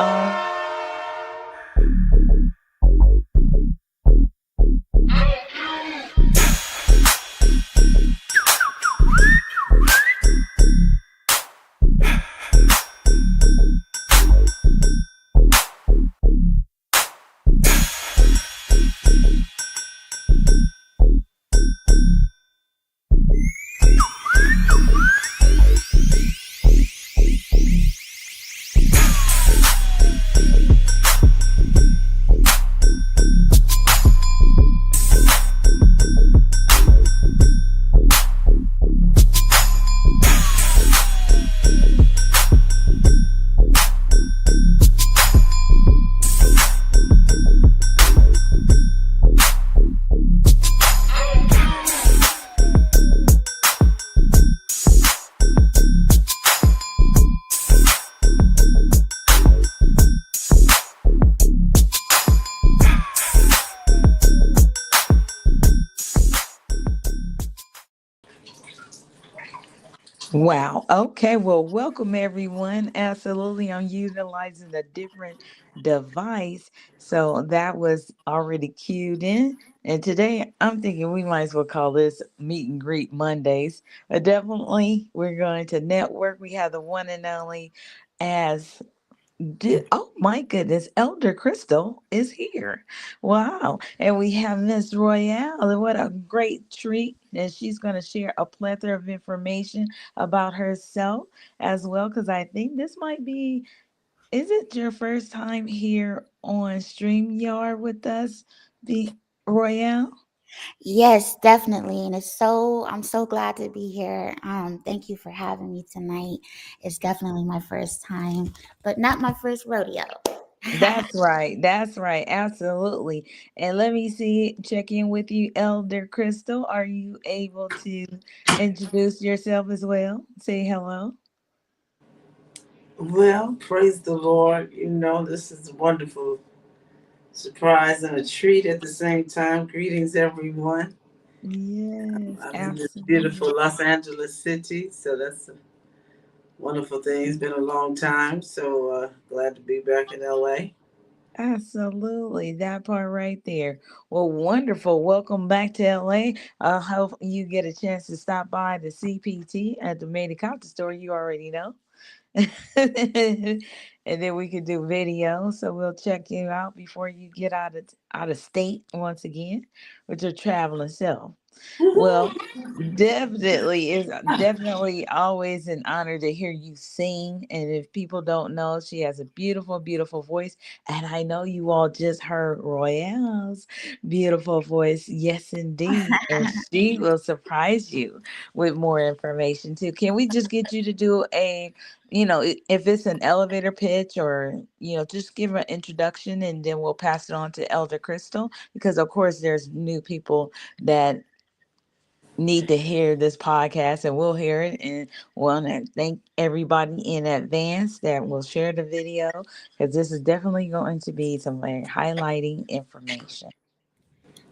Um, Wow. Okay. Well, welcome everyone. Absolutely. I'm utilizing a different device. So that was already queued in. And today I'm thinking we might as well call this Meet and Greet Mondays. But definitely we're going to network. We have the one and only as oh my goodness, Elder Crystal is here. Wow. And we have Miss Royale. What a great treat. And she's going to share a plethora of information about herself as well. Because I think this might be, is it your first time here on StreamYard with us, the Royale? Yes, definitely. And I'm so glad to be here. Thank you for having me tonight. It's definitely my first time, but not my first rodeo. That's right. That's right. Absolutely. And let me see, check in with you, Elder Crystal. Are you able to introduce yourself as well? Say hello. Well, praise the Lord. This is a wonderful surprise and a treat at the same time. Greetings, everyone. Yes, I'm in this absolutely. beautiful Los Angeles city, so that's a wonderful thing. It's been a long time, so glad to be back in LA. Absolutely. That part right there. Well, wonderful. Welcome back to LA. I hope you get a chance to stop by the CPT at the Made Compton store. You already know. And then we could do video. So we'll check you out before you get out of state once again with your traveling self. Well, Woohoo! definitely is definitely always an honor to hear you sing. And if people don't know, she has a beautiful, beautiful voice. And I know you all just heard Royale's beautiful voice. Yes, indeed. And she will surprise you with more information too. Can we just get you to do if it's an elevator pitch or, just give an introduction and then we'll pass it on to Elder Crystal because of course there's new people that need to hear this podcast and we'll hear it and want to thank everybody in advance that will share the video because this is definitely going to be some like highlighting information.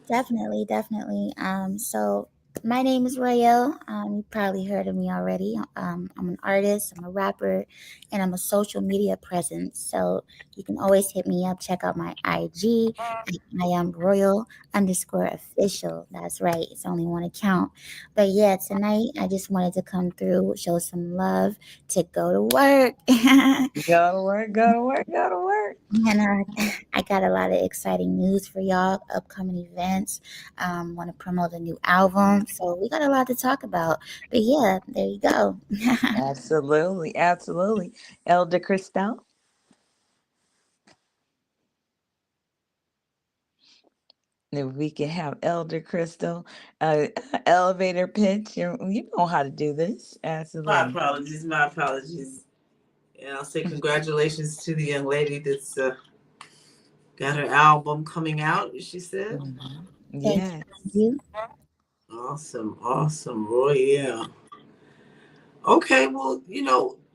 Definitely, definitely. So my name is Royale. You probably heard of me already. I'm an artist, I'm a rapper, and I'm a social media presence. So you can always hit me up, check out my IG. I am Royal_official. That's right. It's only one account. But yeah, tonight I just wanted to come through, show some love, to go to work. Go to work, go to work, go to work. And I got a lot of exciting news for y'all, upcoming events. Want to promote a new album. So we got a lot to talk about. But yeah, there you go. Absolutely, absolutely. Elder Christel, if we can have Elder Crystal, uh, elevator pitch. You know how to do this. My Absolutely. apologies, my apologies. And I'll say congratulations to the young lady that's got her album coming out, she said. Mhm. Thank Yes. you. Awesome, awesome, Roy. Yeah. Okay, well,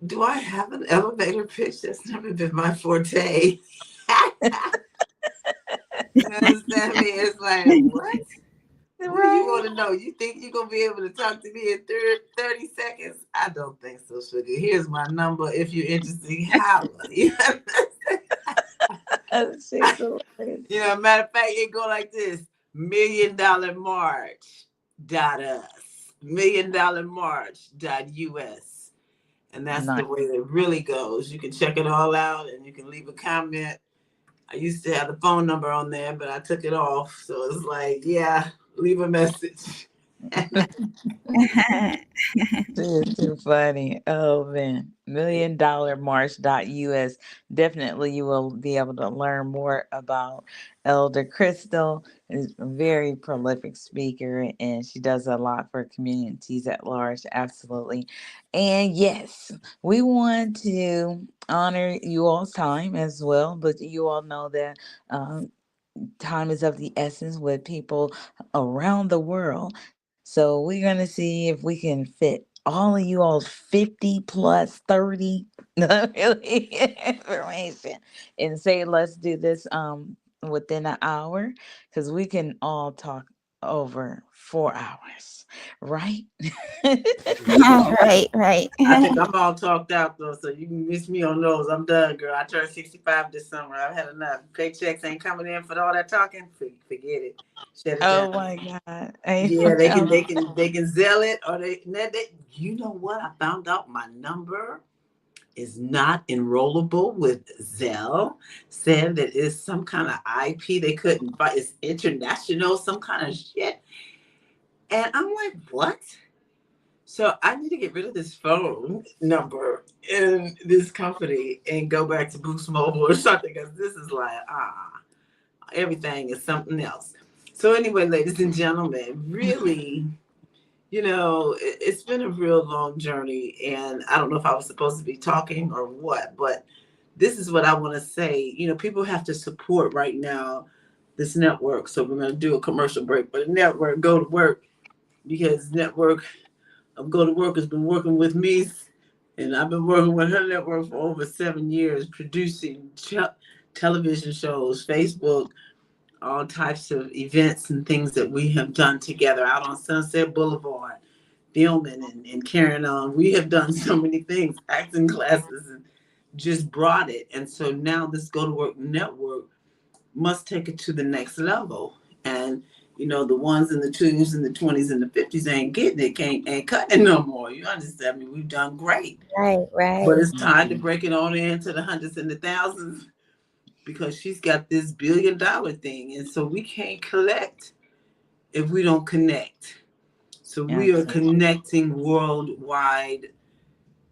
do I have an elevator pitch? That's never been my forte. You understand me? It's like, what? What do you want Right. to know? You think you're going to be able to talk to me in 30 seconds? I don't think so, sugar. Here's my number. If you're interested, holla. You understand? say the words. You know, matter of fact, it go like this: $1,000,000march.us, $1,000,000march.us. And that's Nice. the way it really goes. You can check it all out and you can leave a comment. I used to have the phone number on there, but I took it off. So it's like, yeah, leave a message. Too funny. Oh man. $1,000,000march.us. Definitely you will be able to learn more about Elder Crystal. Is a very prolific speaker and she does a lot for communities at large. Absolutely. And yes, we want to honor you all's time as well, but you all know that time is of the essence with people around the world. So we're going to see if we can fit all of you all's 50 plus 30 really information and say, let's do this within an hour because we can all talk over 4 hours, right? Right, right. I think I'm all talked out though, so you can miss me on those. I'm done, girl. I turned 65 this summer. I've had enough. Paychecks ain't coming in for all that talking. Forget it. Shut it Oh down. my God. Yeah, they can sell it or they. You know what? I found out my number is not enrollable with Zelle. Said that it's some kind of IP they couldn't find. It's international, some kind of shit. And I'm like, what? So I need to get rid of this phone number in this company and go back to Boost Mobile or something because this is like, everything is something else. So anyway, ladies and gentlemen, really, it's been a real long journey and I don't know if I was supposed to be talking or what, but this is what I want to say. People have to support right now this network. So we're going to do a commercial break, but the network, Go to Work, because network of Go to Work has been working with me, and I've been working with her network for over 7 years, producing television shows, Facebook, all types of events and things that we have done together out on Sunset Boulevard, filming and carrying on. We have done so many things, acting classes, and just brought it. And so now this Go to Work network must take it to the next level. And the ones in the 2s and the 20s and the 50s ain't getting it, ain't cutting it no more. You understand me? We've done great. Right, right. But it's time to break it on into the hundreds and the thousands because she's got this $1 billion thing. And so we can't collect if we don't connect. So we are connecting worldwide.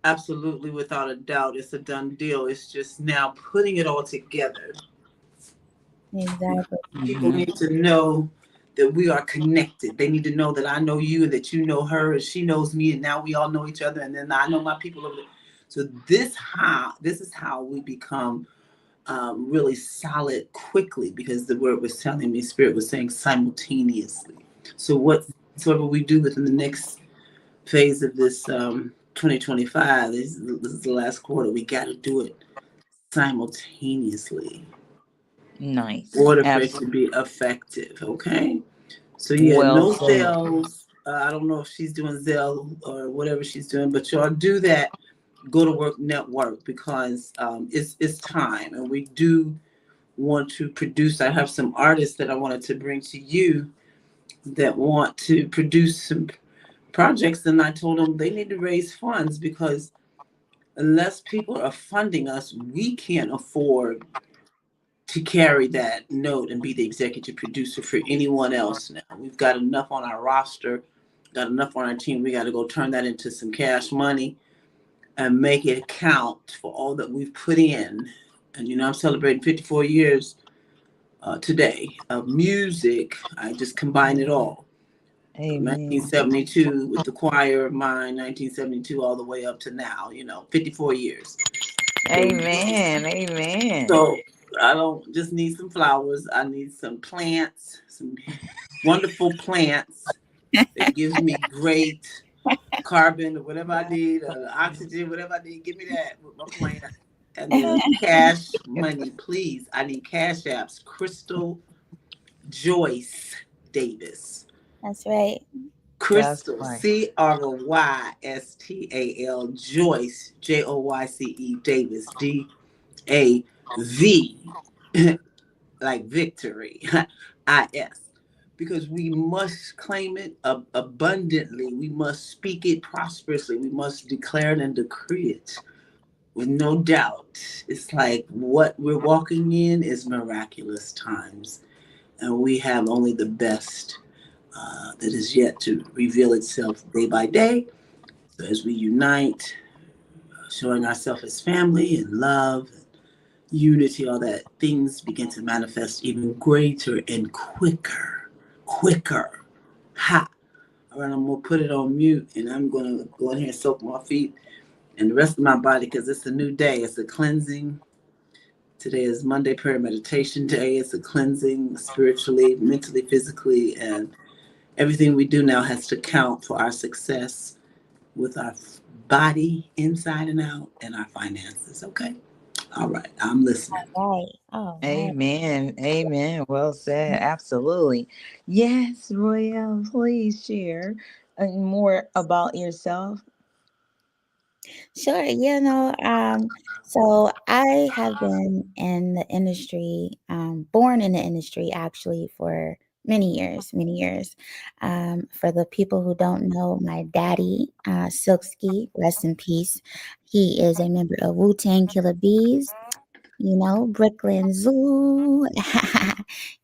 Absolutely, without a doubt. It's a done deal. It's just now putting it all together. Exactly. People need to know that we are connected. They need to know that I know you and that you know her and she knows me and now we all know each other and then I know my people over there. So this is how we become really solid quickly because the word was telling me, Spirit was saying simultaneously. So whatsoever we do within the next phase of this 2025, this is the last quarter, we got to do it simultaneously. Nice. In order for it to be effective, okay? So no sales. I don't know if she's doing Zelle or whatever she's doing, but y'all do that. Go to Work network because it's time, and we do want to produce. I have some artists that I wanted to bring to you that want to produce some projects, and I told them they need to raise funds because unless people are funding us, we can't afford to carry that note and be the executive producer for anyone else now. We've got enough on our roster, got enough on our team. We got to go turn that into some cash money and make it count for all that we've put in. And, I'm celebrating 54 years today of music. I just combine it all. Amen. 1972 with the choir of mine, 1972 all the way up to now, 54 years. Amen. Amen. So I don't just need some flowers. I need some plants, some wonderful plants that gives me great carbon or whatever I need, oxygen, whatever I need. Give me that with my plant. And then cash money, please. I need cash apps. Crystal Joyce Davis. That's right. Crystal, CROYSTAL, Joyce, JOYCE, Davis, DAV. like victory, IS, because we must claim it abundantly. We must speak it prosperously. We must declare it and decree it with no doubt. It's like what we're walking in is miraculous times, and we have only the best that is yet to reveal itself day by day. So as we unite, showing ourselves as family and love, unity, all that, things begin to manifest even greater and quicker. Quicker. Ha. All right, I'm going to put it on mute and I'm going to go in here and soak my feet and the rest of my body because it's a new day. It's a cleansing. Today is Monday Prayer Meditation Day. It's a cleansing spiritually, mentally, physically, and everything we do now has to count for our success with our body inside and out and our finances. Okay? All right. I'm listening. Right. Oh, right. Amen. Amen. Well said. Absolutely. Yes, Royale, please share more about yourself. Sure. So I have been in the industry, born in the industry actually for many years, many years. For the people who don't know, my daddy, Silksky, rest in peace. He is a member of Wu-Tang Killer Bees. Brooklyn Zoo.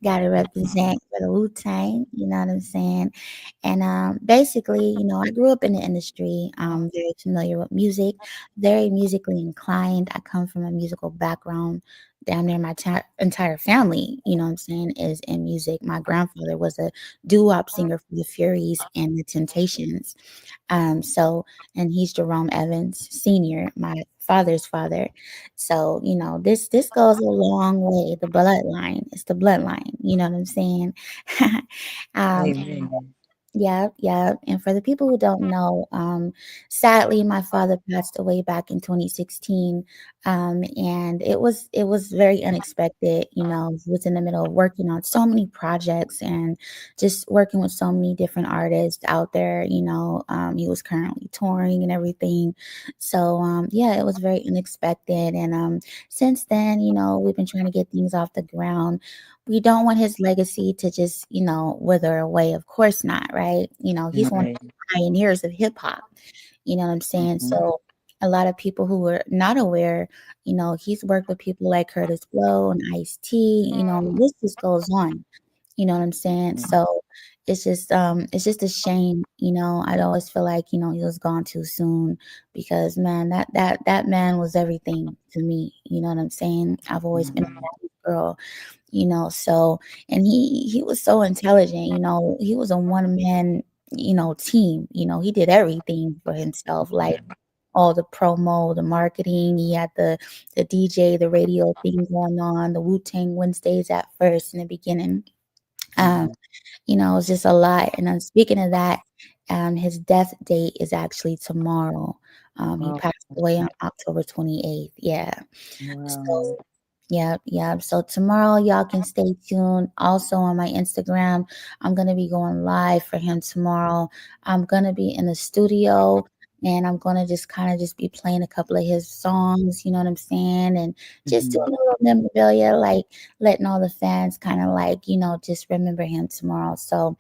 Gotta represent for the Wu Tang, you know what I'm saying? And basically, I grew up in the industry. I'm very familiar with music, very musically inclined. I come from a musical background. Down there, my entire family, you know what I'm saying, is in music. My grandfather was a doo-wop singer for the Furies and the Temptations. And he's Jerome Evans Sr., my father's father. So, this goes a long way. The bloodline. It's the bloodline. You know what I'm saying? um, Amen. yeah, yeah. And for the people who don't know, sadly, my father passed away back in 2016, and it was very unexpected. He was in the middle of working on so many projects and just working with so many different artists out there. He was currently touring and everything. So, yeah, it was very unexpected. And since then, we've been trying to get things off the ground. We don't want his legacy to just, wither away. Of course not, right? He's one of Right. the pioneers of hip hop. You know what I'm saying? Mhm. So a lot of people who are not aware, he's worked with people like Curtis Blow and Ice-T, the list just goes on. You know what I'm saying? Mhm. So it's just a shame, I'd always feel like, he was gone too soon because man, that man was everything to me. You know what I'm saying? I've always been a Mhm. daddy's girl, so and he was so intelligent, he was a one man, team, he did everything for himself, like all the promo, the marketing. He had the DJ, the radio thing going on, the Wu-Tang Wednesdays at first in the beginning. Um, Mhm. it's just a lot. And then speaking of that, his death date is actually tomorrow. He Oh, passed away on October 28th. Yeah. wow. So yep, yep. So tomorrow, y'all can stay tuned. Also on my Instagram, I'm gonna be going live for him tomorrow. I'm gonna be in the studio and I'm gonna just kind of just be playing a couple of his songs, you know what I'm saying? And just doing Mhm. a little memorabilia, like letting all the fans kind of like, just remember him tomorrow. So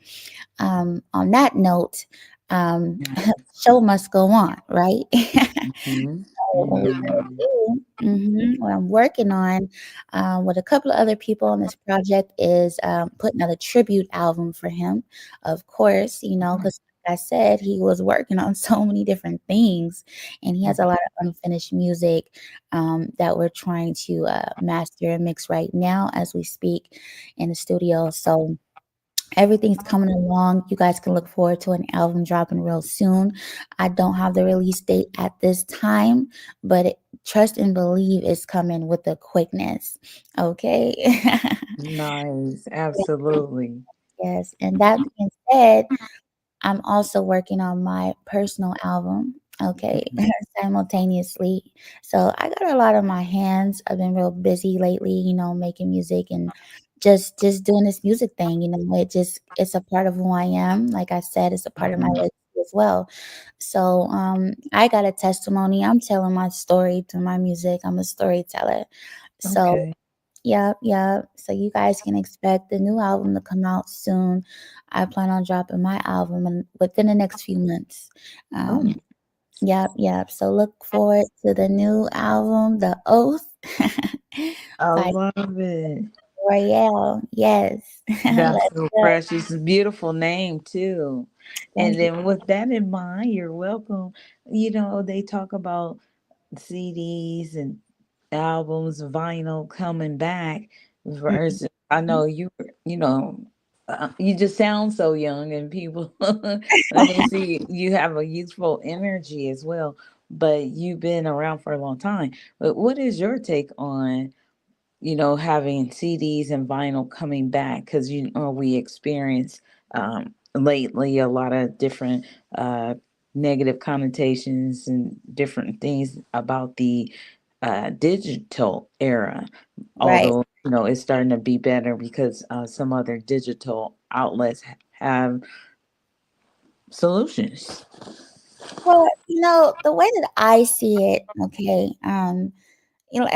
on that note, um show must go on, right? Mhm. What we're gonna Mhm. do, what I'm working on, with a couple of other people on this project is put another tribute album for him. Of course, because like I said, he was working on so many different things, and he has a Mhm. lot of unfinished music that we're trying to master and mix right now as we speak in the studio. So everything's coming along. You guys can look forward to an album dropping real soon. I don't have the release date at this time, but trust and believe it's coming with a quickness. Okay. Nice. Absolutely. Yes. And that being said, I'm also working on my personal album, okay, Mhm. simultaneously. So I got a lot on my hands. I've been real busy lately, making music and just doing this music thing, it's a part of who I am. Like I said, it's a part of my Mhm. legacy as well. So I got a testimony. I'm telling my story through my music. I'm a storyteller. So Okay. Yep, yep. So you guys can expect the new album to come out soon. I plan on dropping my album within the next few months. Oh, Um, yep, yep. So look forward to the new album, The Oath, I by love it. Royale. Yes. That's Let's so go. precious. A beautiful name too. And Thank you. then with that in mind, you're welcome. You know, they talk about CDs and albums, vinyl coming back Mhm. versus I know you just sound so young and people when they see you have a youthful energy as well, but you've been around for a long time. But what is your take on having CDs and vinyl coming back because we experience lately a lot of different negative connotations and different things about the digital era. Right. Although it's starting to be better because some other digital outlets have solutions. Well, the way that I see it, okay,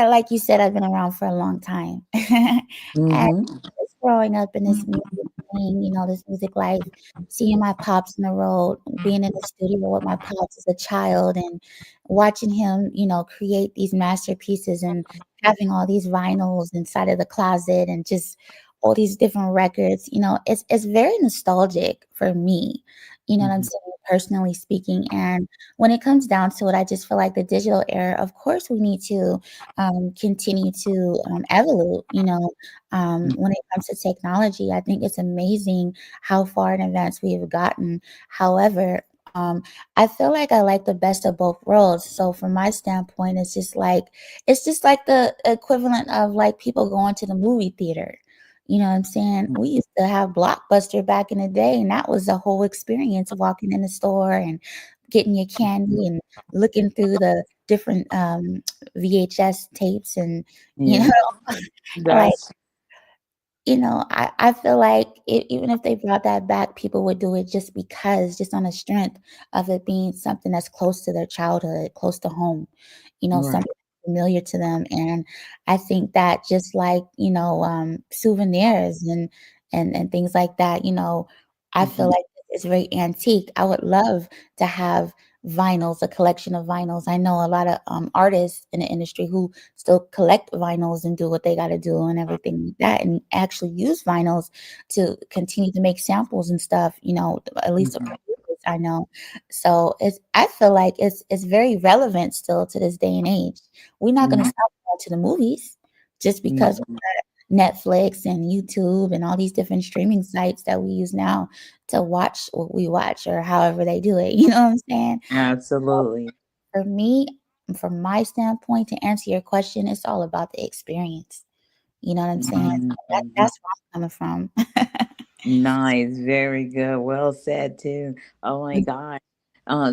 like you said, I've been around for a long time. And Mm-hmm. just growing up in this music thing, this music life, seeing my pops on the road, being in the studio with my pops as a child and watching him, create these masterpieces and having all these vinyls inside of the closet and just all these different records, it's very nostalgic for me. You know what I'm Mm-hmm. saying? Personally speaking. And when it comes down to it, I just feel like the digital era, of course, we need to continue to evolve. When it comes to technology, I think it's amazing how far in advance we have gotten. However, I feel like I like the best of both worlds. So from my standpoint, it's just like the equivalent of like people going to the movie theater. You know what I'm saying? We used to have Blockbuster back in the day, and that was a whole experience walking in the store and getting your candy and looking through the different VHS tapes and you Yeah, know like that's I feel like even if they brought that back, people would do it just on the strength of it being something that's close to their childhood, close to home, right. something familiar to them. And I think that just like, souvenirs and things like that, I feel Mhm. like it's very antique. I would love to have vinyls, a collection of vinyls. I know a lot of artists in the industry who still collect vinyls and do what they got to do and everything like that, and actually use vinyls to continue to make samples and stuff. At least the Mhm. producers I know. So I feel like it's very relevant still to this day and age. We're not going to Mhm. stop going to the movies just because Mhm. Netflix and YouTube and all these different streaming sites that we use now to watch what we watch or however they do it. You know what I'm saying? Absolutely. For me, from my standpoint, to answer your question, it's all about the experience. You know what I'm saying? So Mhm. that's where I'm coming from. Nice, very good. Well said too. Oh my God.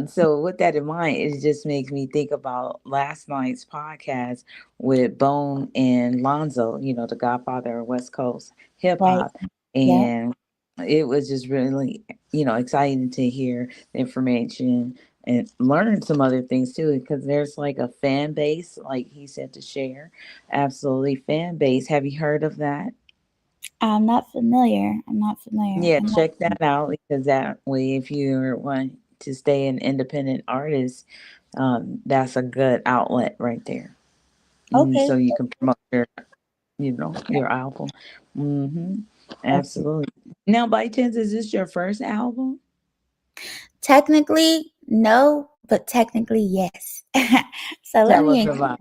So with that in mind, it just makes me think about last night's podcast with Bone and Lonzo, the Godfather of West Coast hip Right. hop. Yep. And it was just really, exciting to hear the information and learn some other things too, because there's like a fan base, like he said, to share. Absolutely, fan base. Have you heard of that? I'm not familiar. I'm not familiar. Yeah, I'm not. check that out because that way, if you want to stay an independent artist, that's a good outlet right there. Okay. So you can promote your album. Hmm. Okay. Absolutely. Now, by chance, is this your first album? Technically, no, but technically, yes. So let Tell me us about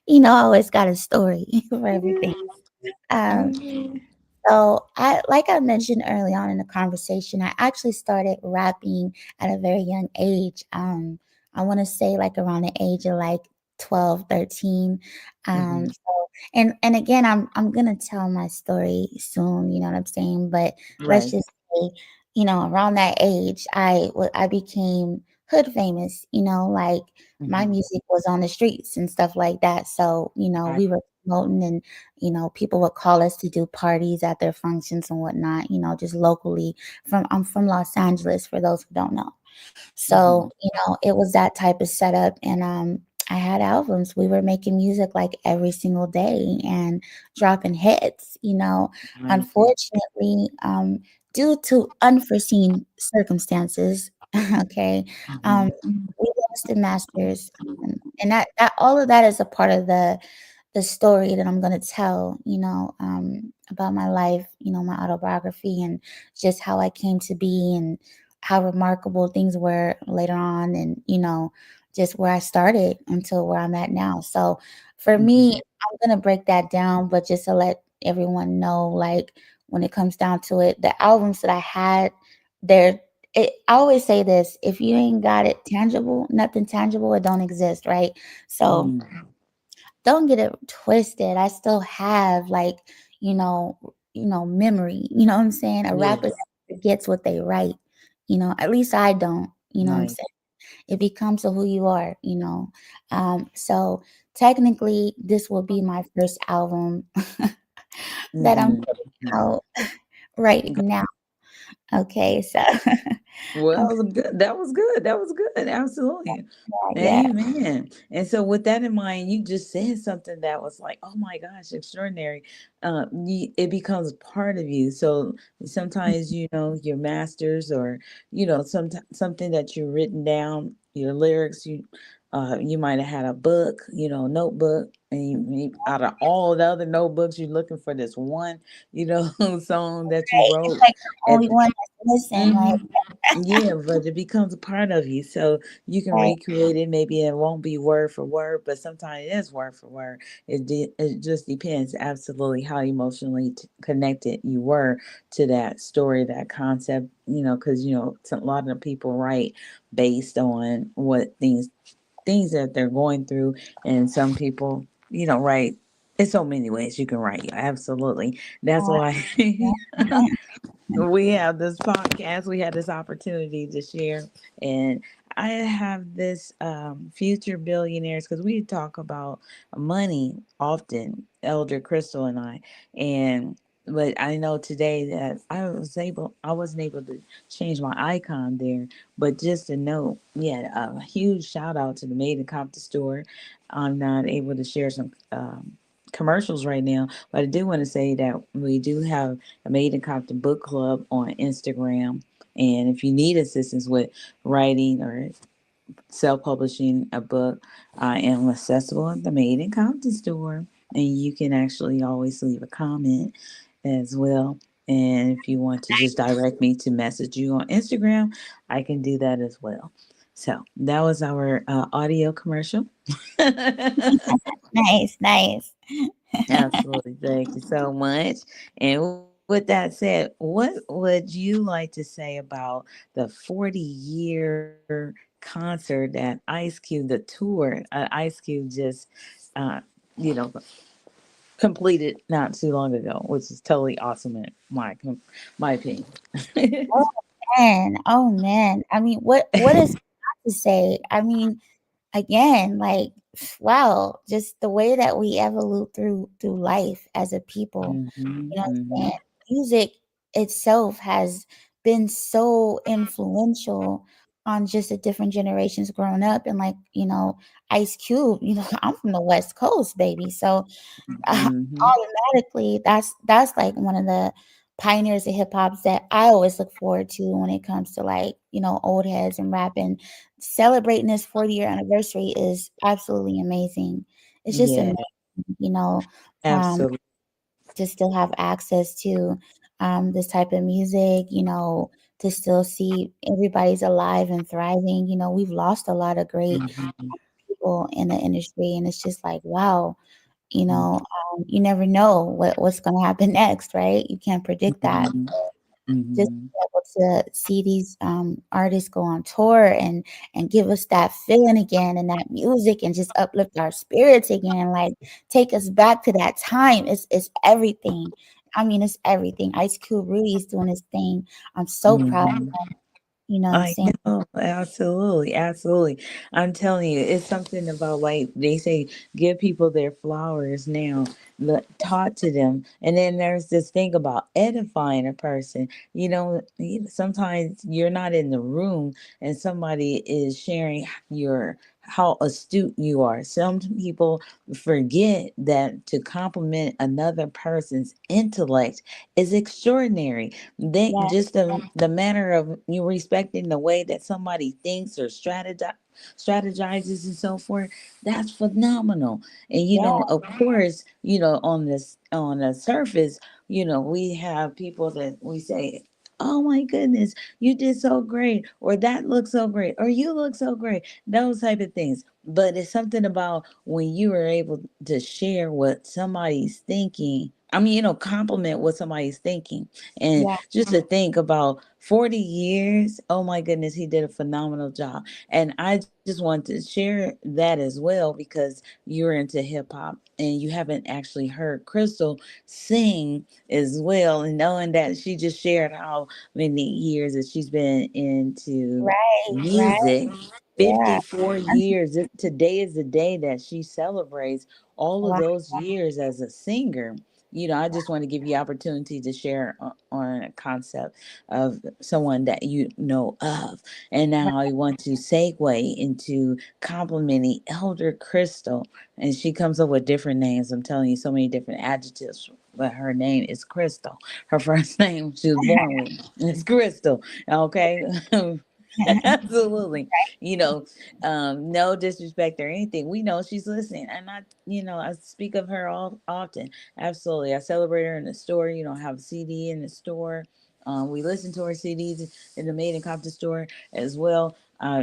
explain. I always got a story for everything. it. Um, Mhm. So like I mentioned early on in the conversation, I actually started rapping at a very young age. I want to say like around the age of like 12, 13. Mhm. And again, I'm gonna tell my story soon, you know what I'm saying? But let's Right. just say, around that age, I became hood famous, like my Mhm. music was on the streets and stuff like that. So, Right. we were promoting and people would call us to do parties at their functions and whatnot, just locally. I'm from Los Angeles, for those who don't know. Mhm. So, it was that type of setup. And I had albums. We were making music like every single day and dropping hits, you know. Right. Unfortunately, due to unforeseen circumstances, okay, um, Mhm. we lost the masters, and that all of that is a part of the story that I'm gonna tell, about my life, my autobiography, and just how I came to be, and how remarkable things were later on, and just where I started until where I'm at now. So for Mhm. me, I'm gonna break that down, but just to let everyone know, like when it comes down to it, the albums that I had, they're I always say this: if you ain't got it tangible, nothing tangible, it don't exist, right? So Mm. don't get it twisted. I still have like, memory. You know what I'm saying? A rapper Yes. that forgets what they write. At least I don't. You know what I'm Nice. saying? It becomes who you are. So technically, this will be my first album that I'm Mhm. putting Mhm. out right Okay. now. Okay, so Well, I'm that was good. That was good. That was good. Absolutely. yeah, Amen. And so, with that in mind, you just said something that was like, oh my gosh, extraordinary. It becomes part of you. So sometimes, your masters, or something that you've written down, your lyrics. You might have had a book, notebook, and out of all the other notebooks, you're looking for this one, song that you right. It's wrote. like the only one that's missing, right? Mhm. Yeah, but it becomes a part of you. So you can Right. recreate it. Maybe it won't be word for word, but sometimes it is word for word. It just depends absolutely how emotionally connected you were to that story, that concept, because, a lot of people write based on what things that they're going through. And some people, write. There's so many ways you can write. Absolutely. That's Uh, why yeah. we have this podcast. We had this opportunity to share, and I have this future billionaires, because we talk about money often, Elder Crystal and I, and but I know today that I wasn't able to change my icon there, but just to know, yeah, a huge shout out to the Made in Compton store. I'm not able to share some commercials right now, but I do want to say that we do have a Made in Compton book club on Instagram. And if you need assistance with writing or self-publishing a book, I am accessible at the Made in Compton store, and you can actually always leave a comment as well. And if you want to just direct me to message you on Instagram, I can do that as well. So that was our audio commercial. Nice, nice. Absolutely. Thank you so much. And with that said, what would you like to say about the 40-year concert that Ice Cube, the tour Ice Cube just, uh, you know, completed not too long ago, which is totally awesome in my opinion. Oh man. I mean, what is not to say? I mean, again, like wow, just the way that we evolve through life as a people. Hmm. You know what I'm Hmm. saying? Music itself has been so influential on just the different generations growing up, and like, Ice Cube, I'm from the West Coast, baby. So Hmm. automatically that's like one of the pioneers of hip hop that I always look forward to when it comes to like, old heads and rapping. Celebrating this 40-year anniversary is absolutely amazing. It's just Yeah, amazing, you know, um, absolutely. to still have access to this type of music, to still see everybody's alive and thriving. We've lost a lot of great Hmm. people in the industry, and it's just like, wow, Hmm. you never know what's going to happen next, right? You can't predict that. Just Hmm. be able to see these artists go on tour and give us that feeling again and that music and just uplift our spirits again, like take us back to that time. It's everything. I mean, it's everything. Ice Cube really is doing his thing. I'm so proud of Hmm. him. You know what I'm I saying? know, absolutely, absolutely. I'm telling you, it's something about, like they say, give people their flowers now, taught to them. And then there's this thing about edifying a person. Sometimes you're not in the room and somebody is sharing your how astute you are. Some people forget that to compliment another person's intellect is extraordinary. They Yeah. just the manner of you respecting the way that somebody thinks or strategizes and so forth. That's phenomenal. And Yeah. of course, on this on the surface, we have people that we say, "Oh my goodness, you did so great," or "That looks so great," or "You look so great." Those type of things. But it's something about when you are able to share what somebody's thinking. I mean, compliment what somebody's thinking. And Yeah. just to think about 40 years, oh my goodness, he did a phenomenal job. And I just want to share that as well because you're into hip hop and you haven't actually heard Crystal sing as well. And knowing that she just shared how many years that she's been into Right. Right. music, Yeah. 54 years. Today is the day that she celebrates all of Wow. those years as a singer. I just want to give you opportunity to share on a concept of someone that you know of. And now I want to segue into complimenting Elder Crystal. And she comes up with different names. I'm telling you, so many different adjectives. But her name is Crystal. Her first name she was born with is Crystal. Okay. Absolutely. You know, no disrespect or anything. We know she's listening. And I speak of her all often. Absolutely. I celebrate her in the store, have a CD in the store. We listen to her CDs in the Made in Compton store as well.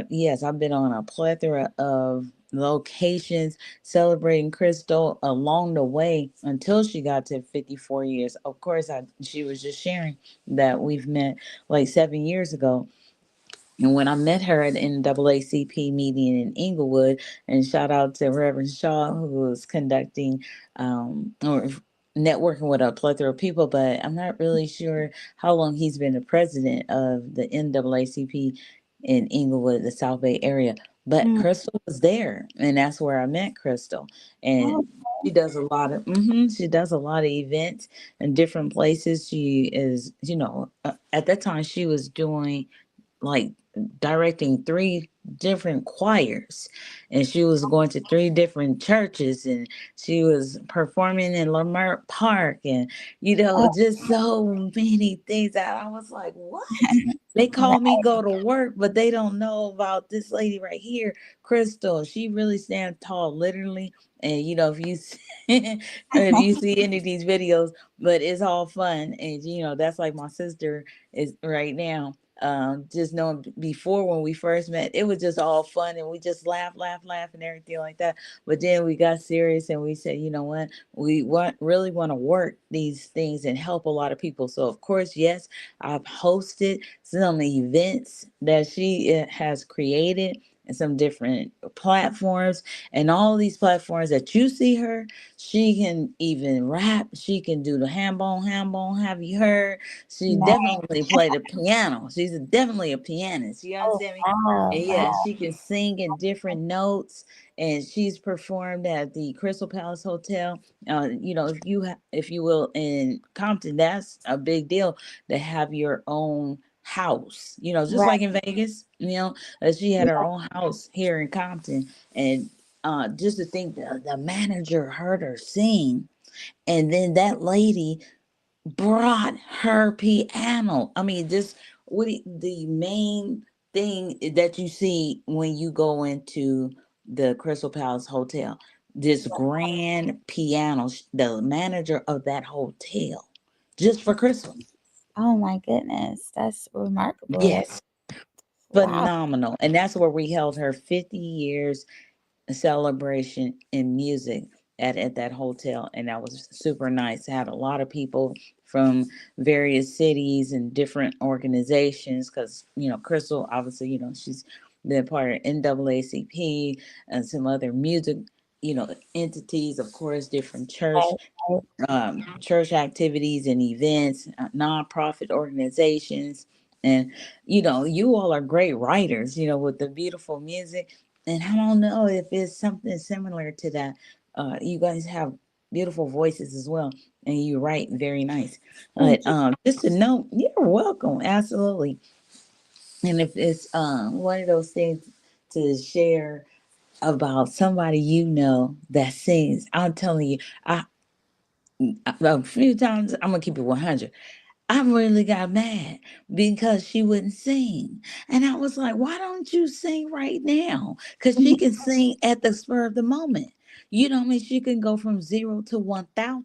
Yes, I've been on a plethora of locations celebrating Crystal along the way until she got to 54 years. Of course, she was just sharing that we've met like 7 years ago. And when I met her at the NAACP meeting in Inglewood, and shout out to Reverend Shaw, who was conducting or networking with a plethora of people, but I'm not really sure how long he's been the president of the NAACP in Inglewood, the South Bay area. But Mm. Crystal was there, and that's where I met Crystal. Oh, And she does a lot of events in different places. She is, at that time she was doing like directing three different choirs, and she was going to three different churches, and she was performing in Lamert Park, and oh, just so many things that I was like, what? They call me right. go to work, but they don't know about this lady right here, Crystal. She really stands tall, literally. And if you if you see any of these videos, but it's all fun, and that's like my sister is right now. Just knowing before when we first met, it was just all fun and we just laugh, and everything like that. But then we got serious and we said, you know what, really want to work these things and help a lot of people. So of course, yes, I've hosted some events that she has created and some different platforms, and all these platforms that you see her, she can even rap, she can do the ham bone, have you heard? She Nice. definitely played the piano. She's definitely a pianist. You Oh, understand me? wow. And yeah, Wow. she can sing in different notes. And she's performed at the Crystal Palace Hotel. If you will, in Compton, that's a big deal to have your own house. Just Right. like in Vegas. She had her own house here in Compton, and just to think the manager heard her sing, and then that lady brought her piano. I mean, just the main thing that you see when you go into the Crystal Palace Hotel, this grand piano, the manager of that hotel, just for Crystal. Oh my goodness. That's remarkable. Yes, Wow. phenomenal. And that's where we held her 50 years celebration in music at that hotel, and that was super nice. I had a lot of people from various cities and different organizations because Crystal, obviously, she's been part of NAACP and some other music entities, of course, different Right. Right. church activities and events, nonprofit organizations. And, you all are great writers, with the beautiful music. And I don't know if it's something similar to that. You guys have beautiful voices as well, and you write very nice. But Thank you. just to know, you're welcome. Absolutely. And if it's one of those things to share about somebody you know that sings. I'm telling you, a few times I'm gonna keep it 100. I really got mad because she wouldn't sing. And I was like, why don't you sing right now? Because she can sing at the spur of the moment. You know what I mean? She can go from 0 to 1,000.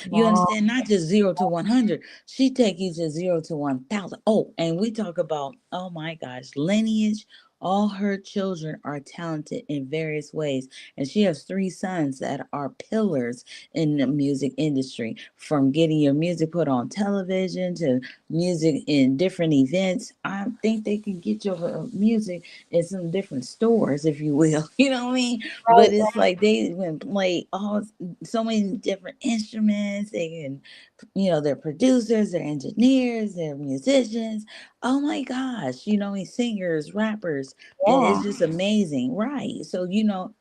You Wow. understand? Not just 0 to 100. She take you to 0 to 1,000. Oh, and we talk about, oh my gosh, lineage. All her children are talented in various ways. And she has three sons that are pillars in the music industry, from getting your music put on television to music in different events. I think they can get your music in some different stores, if you will. You know what I mean? Right, But it's like they can play all so many different instruments. They can, they're producers, they're engineers, they're musicians. Oh my gosh, singers, rappers. yeah. It's just amazing, right? So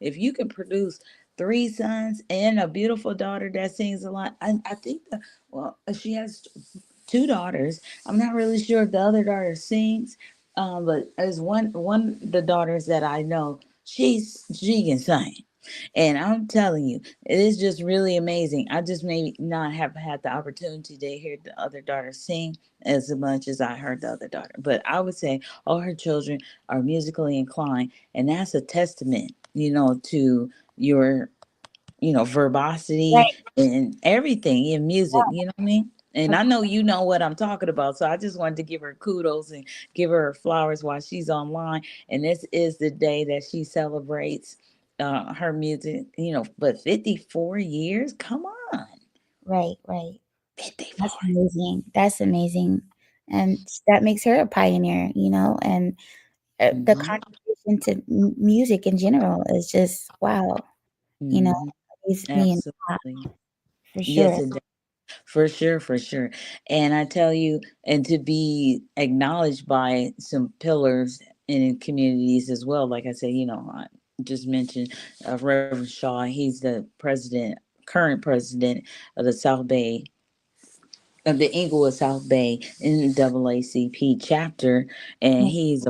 if you can produce three sons and a beautiful daughter that sings a lot, I think she has two daughters. I'm not really sure if the other daughter sings, but as one the daughters that I know, she can sing. And I'm telling you, it is just really amazing. I just may not have had the opportunity to hear the other daughter sing as much as I heard the other daughter. But I would say all her children are musically inclined. And that's a testament, to your, Right. verbosity and everything in music. You know what I mean? And I know you know what I'm talking about. So I just wanted to give her kudos and give her flowers while she's online. And this is the day that she celebrates her music, but 54 years? Come on. Right, right. 54. That's amazing. That's amazing. And that makes her a pioneer, and the Mm-hmm. contribution to music in general is just wow, you know, Mm-hmm. leaves me in awe Absolutely. for Yes, sure. it does. For sure, for sure. And I tell you, and to be acknowledged by some pillars in communities as well. Like I said, I just mentioned Reverend Shaw. He's the current president of the South Bay, of the Inglewood South Bay NAACP chapter, and Mm. he's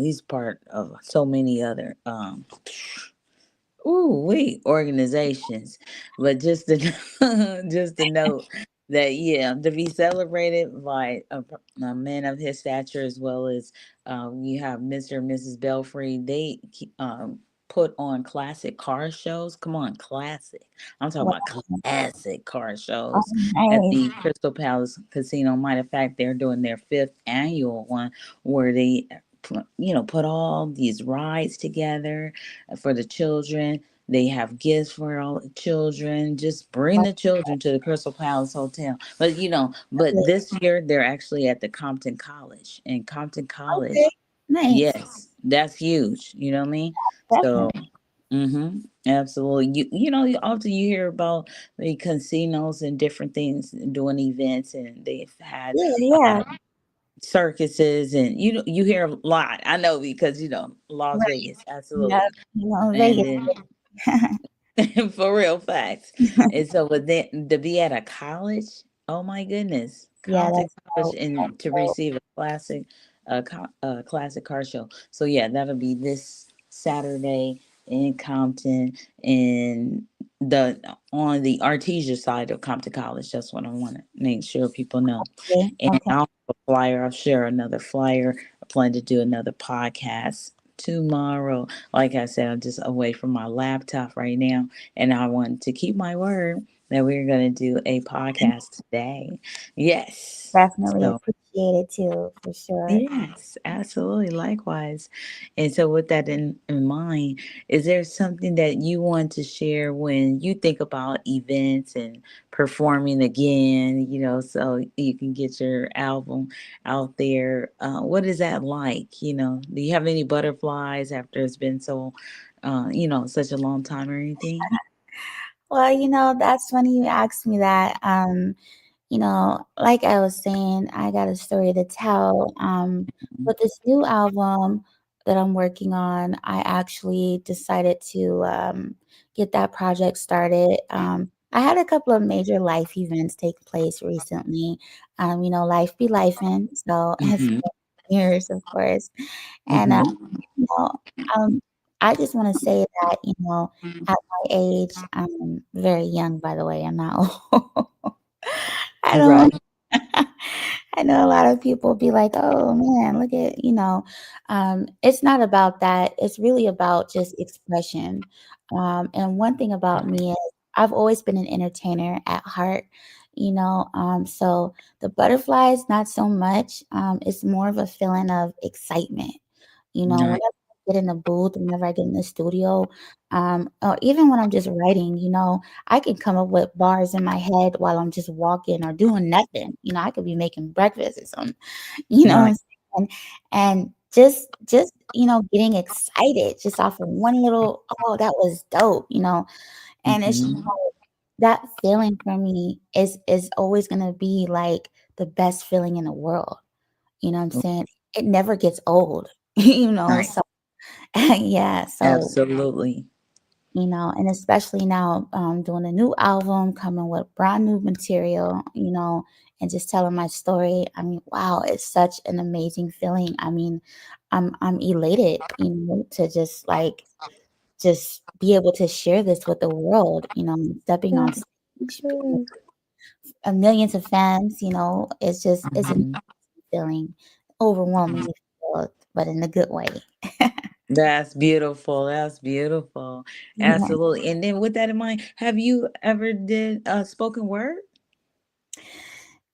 he's part of so many other organizations. But just to just to note that, yeah, to be celebrated by a man of his stature, as well as you have Mr. and Mrs. Belfry. They put on classic car shows. Come on, classic. I'm talking about Wow. classic car Oh, shows at nice. the Crystal Palace Casino. Matter of fact, they're doing their fifth annual one, where they put all these rides together for the children. They have gifts for all the children. Just bring Wow. the children to the Crystal Palace Hotel. But this year they're actually at the Compton College. And Compton Okay. College, Nice. yes, that's huge. You know what I mean? So, Definitely. absolutely. You often you hear about the casinos and different things doing events, and they've had Yeah, uh, yeah. circuses, and you hear a lot. I know because Las Right. Vegas, Yeah. absolutely. And Vegas. then for real facts. And so, but then to be at a college, oh my goodness, Yeah, Compton that's College, dope. That's and to dope. receive a classic car show. So yeah, that'll be this Saturday in Compton, and the on the Artesia side of Compton College. That's what I want to make sure people know. Okay. And Okay. I'll have a flyer. I'll share another flyer. I plan to do another podcast tomorrow. Like I said, I'm just away from my laptop right now, and I want to keep my word that we're going to do a podcast today. Yes. Definitely So, appreciate it too, for sure. yes, absolutely. Likewise. And so, with that in mind, is there something that you want to share when you think about events and performing again, so you can get your album out there? What is that like? Do you have any butterflies after it's been such a long time or anything? Well, that's funny you asked me that. Like I was saying, I got a story to tell. With this new album that I'm working on, I actually decided to get that project started. I had a couple of major life events take place recently. Life be lifing, so it's Mm-hmm. years, of course. And Mm-hmm. you know, um, I just want to say that, at my age, I'm very young, by the way. I'm not old. I don't. Right. I know a lot of people be like, "Oh man, look at," it's not about that. It's really about just expression. And one thing about me is I've always been an entertainer at heart, so the butterflies, not so much. It's more of a feeling of excitement. Nice. Whenever I get in the booth, whenever I get in the studio, or even when I'm just writing, I can come up with bars in my head while I'm just walking or doing nothing. I could be making breakfast or something, what Right. I'm saying? And just getting excited just off of one little, oh, that was dope, and it's just Hmm. like that feeling for me is always gonna be like the best feeling in the world. You know what I'm saying? It never gets old, Right. so yeah, so Absolutely. and especially now, doing a new album, coming with brand new material, and just telling my story. I mean, wow, it's such an amazing feeling. I mean, I'm elated, to just be able to share this with the world, stepping on stage, millions of fans, it's an Mhm. feeling, overwhelming, but in a good way. That's beautiful. That's beautiful. Yeah. Absolutely. And then with that in mind, have you ever did spoken word?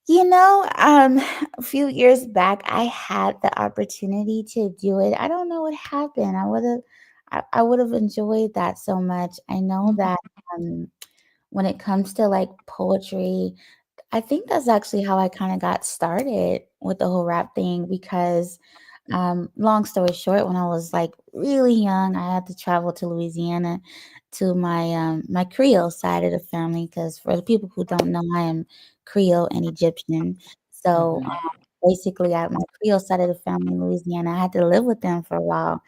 A few years back, I had the opportunity to do it. I don't know what happened. I would have enjoyed that so much. I know Mhm. that when it comes to like poetry, I think that's actually how I kind of got started with the whole rap thing because, long story short, when I was like really young, I had to travel to Louisiana to my Creole side of the family because for the people who don't know, I am Creole and Egyptian. So Mhm. basically, I my Creole side of the family in Louisiana, I had to live with them for a while,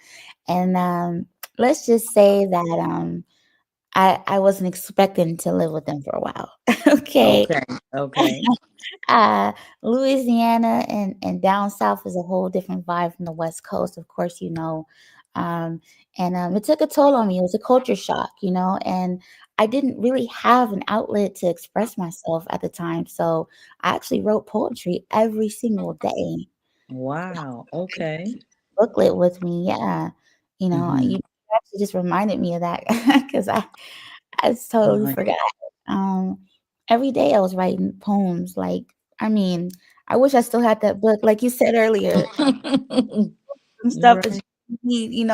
and let's just say that I wasn't expecting to live with them for a while. Okay. Okay. Okay. Uh, Louisiana and down south is a whole different vibe from the West Coast, of course, um, and it took a toll on me. It was a culture shock, and I didn't really have an outlet to express myself at the time. So I actually wrote poetry every single day. Wow. Okay. Booklet with me, yeah. Mhm. You actually just reminded me of that because I totally Nice. forgot. Um, every day I was writing poems. Like, I mean, I wish I still had that book. Like you said earlier, some stuff that Right. you need,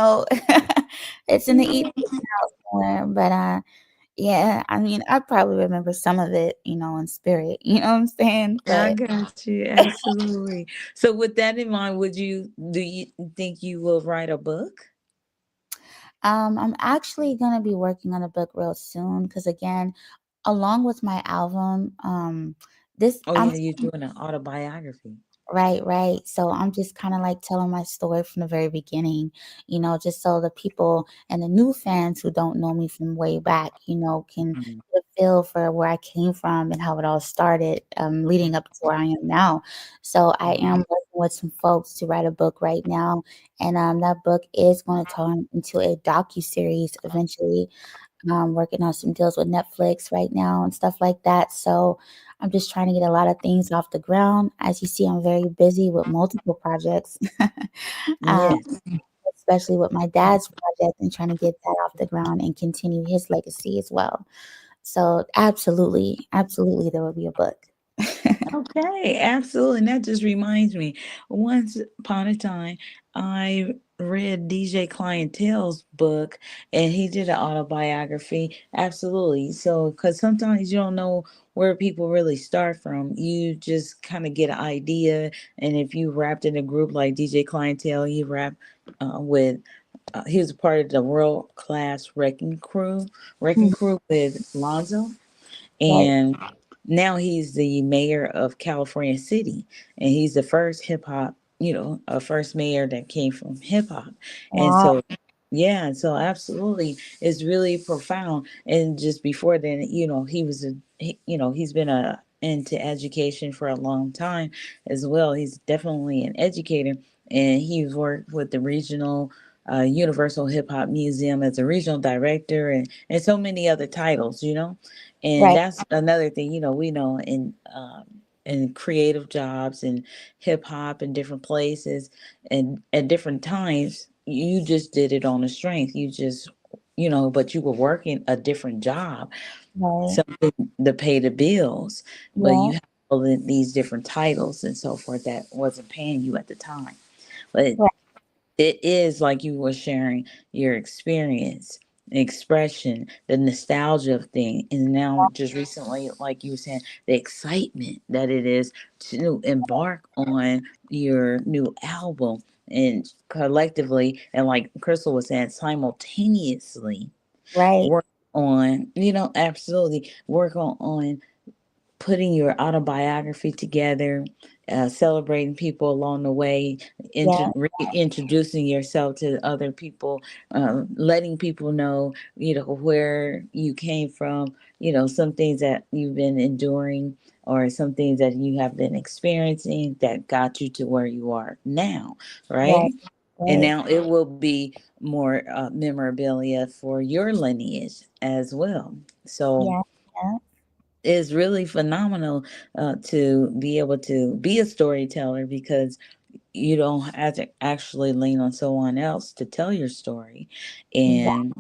it's in the ether now somewhere. But yeah, I mean, I probably remember some of it, in spirit. You know what I'm saying? I But got you. Absolutely. So with that in mind, do you think you will write a book? I'm actually gonna be working on a book real soon because again, along with my album, this Oh I'm yeah, you're doing an autobiography. right, right. So I'm just kind of like telling my story from the very beginning, just so the people and the new fans who don't know me from way back, can Mhm. get a feel for where I came from and how it all started, leading up to where I am now. So I am Mhm. working with some folks to write a book right now, and that book is going to turn into a docu-series eventually. Working on some deals with Netflix right now and stuff like that. So I'm just trying to get a lot of things off the ground. As you see, I'm very busy with multiple projects, um, Yes. especially with my dad's project and trying to get that off the ground and continue his legacy as well. So absolutely, absolutely, there will be a book. Okay, absolutely. And that just reminds me, once upon a time, I read DJ Clientele's book and he did an autobiography. Absolutely. So, because sometimes you don't know where people really start from, you just kind of get an idea. And if you rapped in a group like DJ Clientele, he rapped with, he was a part of the world class wrecking Mhm. crew with Lonzo, Right. and now he's the mayor of California City, and he's the first hip hop, a first mayor that came from hip hop, and Wow. so yeah, so absolutely, it's really profound. And just before then, he's been into education for a long time, as well. He's definitely an educator, and he's worked with the regional, school board, and he was the president of the California School Board. And so absolutely, it's really profound. And just before then, he's been into education for a long time as well. He's definitely an educator, and he's worked with the regional, school board. And he was the president of the California School Board. And so absolutely, it's really profound. And just before then, he worked with the regional, Universal Hip Hop Museum as a regional director, and so many other titles, and Right. that's another thing, we know in creative jobs and hip hop in different places and at different times, you just did it on a strength. You just, but you were working a different job, Right. something to pay the bills, but Yeah. you have all of these different titles and so forth that wasn't paying you at the time. But Right. it is like you were sharing your experience, expression, the nostalgia of thing, and now just recently, like you were saying, the excitement that it is to embark on your new album and collectively, and like Crystal was saying, simultaneously Right. work on, absolutely work on putting your autobiography together, celebrating people along the way, Yeah. introducing yourself to other people, letting people know, where you came from, some things that you've been enduring or some things that you have been experiencing that got you to where you are now, right? Right. And Right. now it will be more memorabilia for your lineage as well. So Yeah. Yeah. it's really phenomenal to be able to be a storyteller because you don't have to actually lean on someone else to tell your story. Exactly.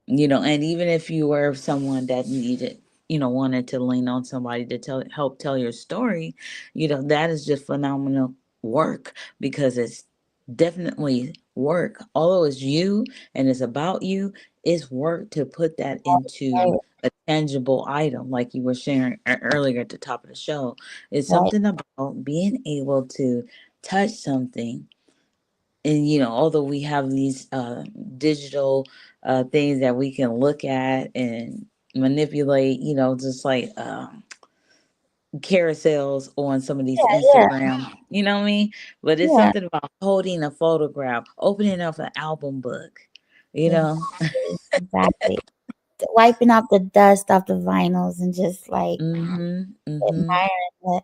And and even if you were someone that needed, wanted to lean on somebody to help tell your story, that is just phenomenal work because it's definitely work. Although it's you and it's about you, it's work to put that into Right. a tangible item, like you were sharing earlier at the top of the show. It's Right. something about being able to touch something. And although we have these digital things that we can look at and manipulate, just like carousels on some of these Yeah. Instagram, you know what I mean? But it's Yeah. something about holding a photograph, opening up an album book, you know. Exactly. Exactly. Wiping off the dust off the vinyls and just like Mhm. Mhm. admiring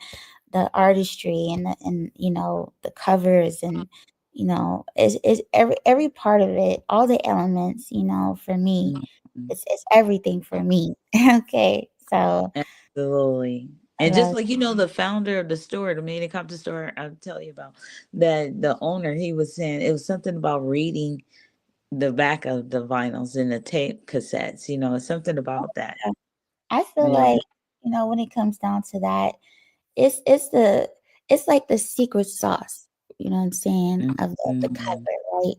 the artistry and the covers and it's every part of it, all the elements, for me, Mhm. it's everything for me. Okay, so Absolutely. I And just love. like the founder of the store, the Made Compton store, I'll tell you about that. The owner, he was saying it was something about reading the back of the vinyls and the tape cassettes. It's something about that. I feel Yeah. like when it comes down to that, it's it's like the secret sauce, you know what I'm saying, of the cover, Mhm. right?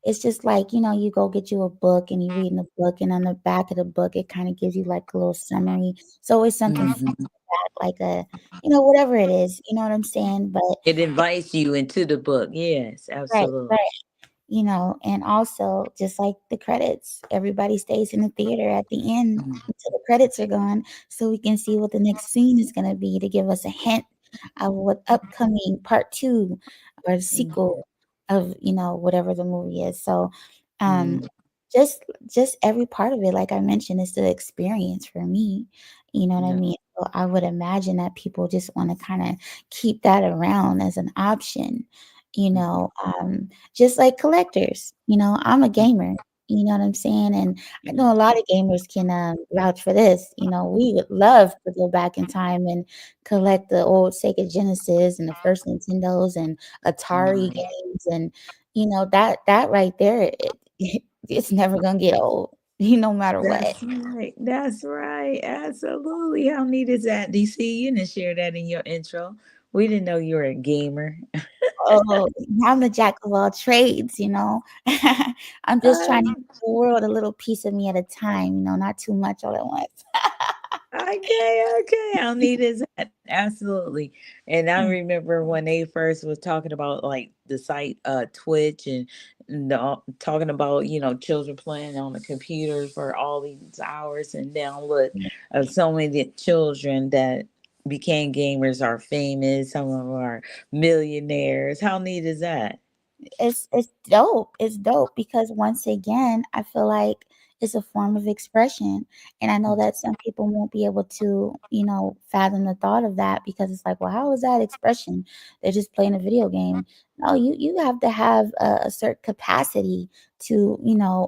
It's just like, you go get you a book and you read in the book, and on the back of the book, it kind of gives you like a little summary. So it's something Mhm. like a, whatever it is, you know what I'm saying? But It invites you into the book. Yes, right, absolutely. right. And also just like the credits, everybody stays in the theater at the end Mhm. until the credits are gone so we can see what the next scene is going to be to give us a hint of what upcoming part 2 or the sequel of, whatever the movie is. So, um, Mhm. just every part of it, like I mentioned, is the experience for me. You know what I Yeah. mean? So I would imagine that people just want to kind of keep that around as an option, you Mhm. know, just like collectors. I'm a gamer, you know what I'm saying? And I know a lot of gamers can vouch for this. We would love to go back in time and collect the old Sega Genesis and the first Nintendos and Atari Mhm. games, and that right there, it's never gonna get old, no matter what. That's right. That's right. Absolutely. How neat is that? DC, you didn't share that in your intro. We didn't know you were a gamer. Oh, I'm the jack of all trades, I'm just trying to Uh, give the world a little piece of me at a time, not too much all at once. okay. How neat is that? Absolutely. And I Mm, remember when they first was talking about like the site Twitch and talking about, children playing on the computer for all these hours and now look, mm. so many children that became gamers are famous, some of them are millionaires. How neat is that? It's dope. It's dope because once again, I feel like it's a form of expression. And I know that some people won't be able to, fathom the thought of that because it's like, well, how is that expression? They're just playing a video game. No, you have to have a certain capacity to,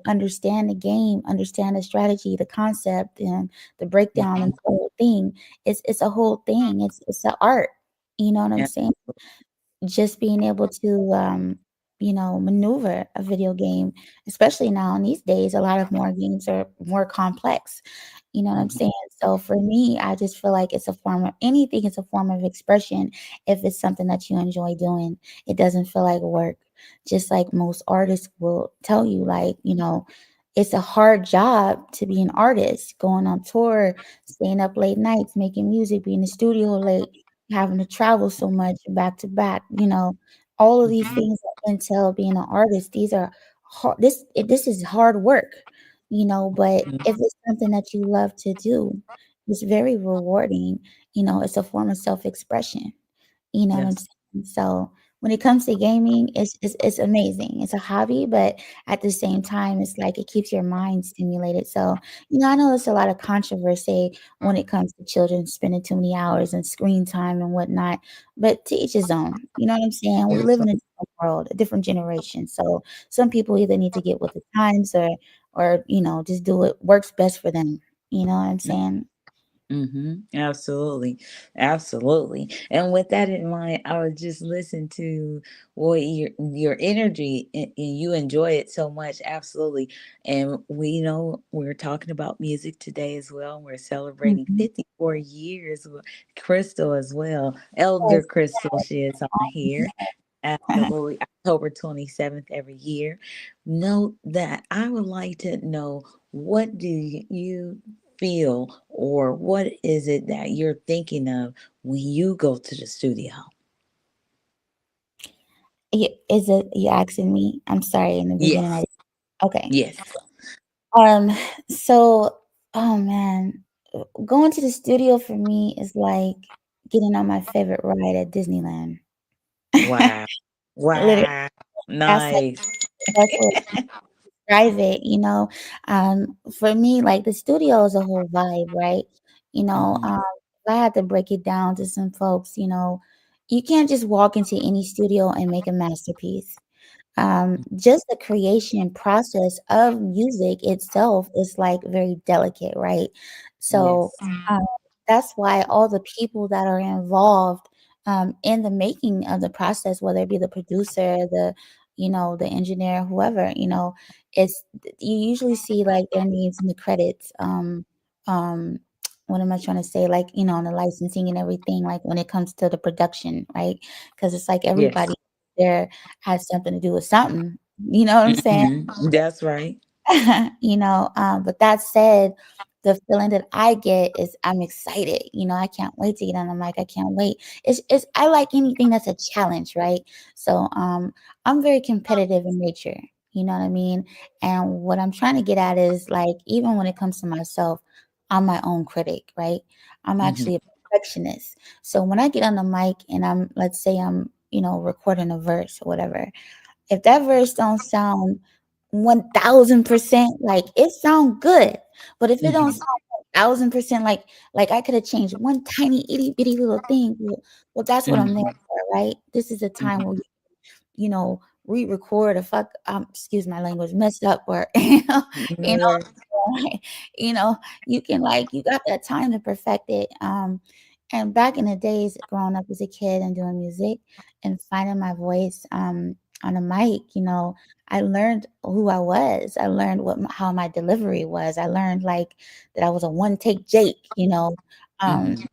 understand the game, understand the strategy, the concept, and the breakdown and the whole thing. It's a whole thing. It's an art. You know what I'm Yeah. saying? Just being able to maneuver a video game, especially now in these days, a lot of more games are more complex. You know what I'm Mhm. saying? So for me, I just feel like it's a form of anything, it's a form of expression if it's something that you enjoy doing. It doesn't feel like work. Just like most artists will tell you, like, it's a hard job to be an artist, going on tour, staying up late nights, making music, being in the studio late, having to travel so much back to back, all of these things that entail being an artist. These are hard. This is hard work, but Mhm. if it's something that you love to do, it's very rewarding. It's a form of self-expression. You know what I'm Yes. saying? So when it comes to gaming, it's amazing. It's a hobby, but at the same time, it's like it keeps your mind stimulated. So, I know there's a lot of controversy when it comes to children spending too many hours and screen time and whatnot, but to each his own. You know what I'm saying? We live in a different world, a different generation. So some people either need to get with the times or just do what works best for them. You know what I'm saying? Absolutely. Absolutely. And with that in mind, I would just listen to what your energy and you enjoy it so much. Absolutely. And we know we're talking about music today as well. We're celebrating Mhm. 54 years with Crystal as well. Elder Crystal, she is on here. Absolutely. October 27th every year. Note that I would like to know, what do you feel, or what is it that you're thinking of when you go to the studio? Is it you asking me? I'm sorry, in the beginning Yes. okay. Yes. Um, so, oh man, going to the studio for me is like getting on my favorite ride at Disneyland. Wow. Literally, Wow. that's like Nice. the best way to describe it. For me, like the studio is a whole vibe, right? Mhm. If I had to break it down to some folks, you can't just walk into any studio and make a masterpiece. Just the creation process of music itself is like very delicate, right? So Yes. um, that's why all the people that are involved in the making of the process, whether it be the producer, the engineer, whoever, it's you usually see like their names in the credits. Um, what am I trying to say? Like, in the licensing and everything, like when it comes to the production, right? Because it's like Yes. everybody there has something to do with something. You know what I'm saying? That's right. But that said, the feeling that I get is I'm excited. I can't wait to get on the mic. I can't wait. It's I like anything that's a challenge, right? So I'm very competitive in nature. You know what I mean? And what I'm trying to get at is like even when it comes to myself, I'm my own critic, right? I'm Mhm. actually a perfectionist. So when I get on the mic and let's say I'm, recording a verse or whatever, if that verse don't sound 1000% like it sound good, but if it don't Mhm. sound 1000% like I could have changed one tiny itty bitty little thing, well, that's what I'm there Mhm. for, right? This is a time where Mhm. re-record or excuse my language, messed up or you know, Yes. you know, you can like you got that time to perfect it. And back in the days, growing up as a kid and doing music and finding my voice on a mic, I learned who I was. I learned how my delivery was. I learned like that I was a one take Jake. Um, Mhm.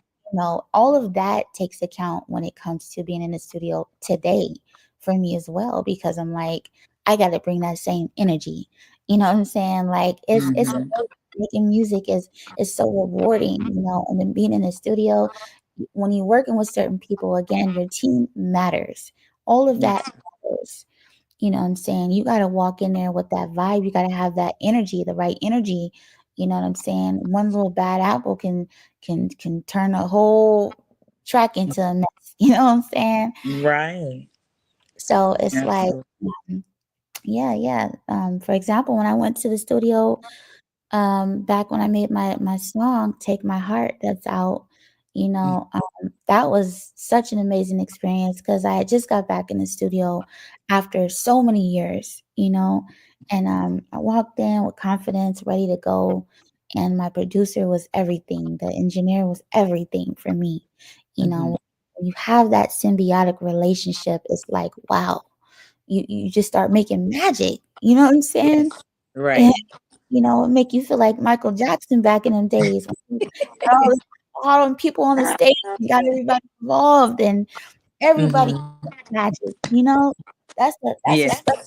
all of that takes account when it comes to being in the studio today for me as well because I'm like I got to bring that same energy. You know what I'm saying? Like it's Mhm. amazing. Making music is so rewarding, and then being in the studio when you're working with certain people, again, your team matters. All of that Yes. matters. You know what I'm saying? You got to walk in there with that vibe. You got to have that energy, the right energy. You know what I'm saying? One little bad apple can turn a whole track into a mess. You know what I'm saying? Right. So it's like, Absolutely. um, yeah, yeah. For example, when I went to the studio Back when I made my song "Take My Heart" that's out, that was such an amazing experience because I had just got back in the studio after so many years, and I walked in with confidence, ready to go, and my producer was everything. The engineer was everything for me. Mhm. When you have that symbiotic relationship, it's like wow, you just start making magic. You know what I'm saying? Yes. Right. It make you feel like Michael Jackson back in them days when he got all them people on the stage, he got everybody involved and everybody Mhm. magic, you know? That's a Yes. special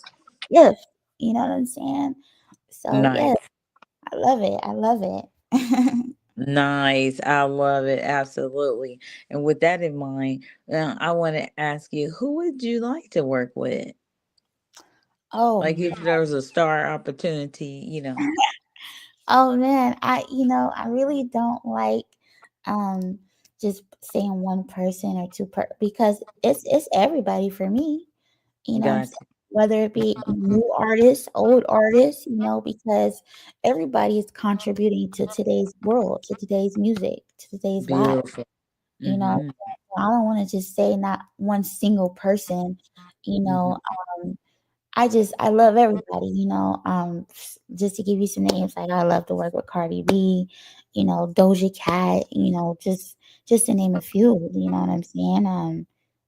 gift, you know what I'm saying? So yeah, Nice. I love it. I love it. Nice. I love it. Absolutely. And with that in mind, I want to ask you, who would you like to work with? Oh Like man. if there was a star opportunity. Oh man, I really don't like um just saying one person or because it's everybody for me. You know what I'm saying? Gotcha. Whether it be new artists, old artists, because everybody is contributing to today's world, to today's music, to today's vibe. Beautiful. You know, Hmm. I don't want to just say not one single person. You Hmm. know, I love everybody. Just to give you some names, like I love to work with Cardi B, Doja Cat, just to name a few. You know what I'm saying?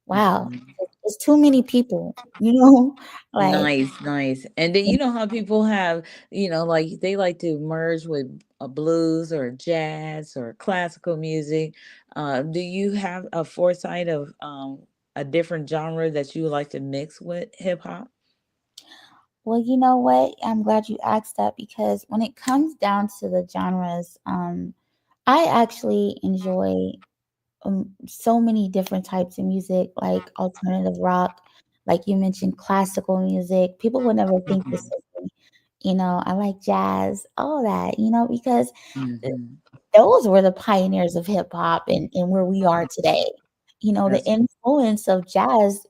Wow, Hmm. there's too many people. Like Nice, nice. And then you know how people have, like they like to merge with a blues or jazz or classical music. Do you have a foresight of a different genre that you would like to mix with hip hop? Well, you know what? I'm glad you asked that because when it comes down to the genres, I actually enjoy so many different types of music, like alternative rock, like you mentioned, classical music. People would never think this Hmm. of me. I like jazz, all that, because Hmm. those were the pioneers of hip hop and where we are today. The That's influence of jazz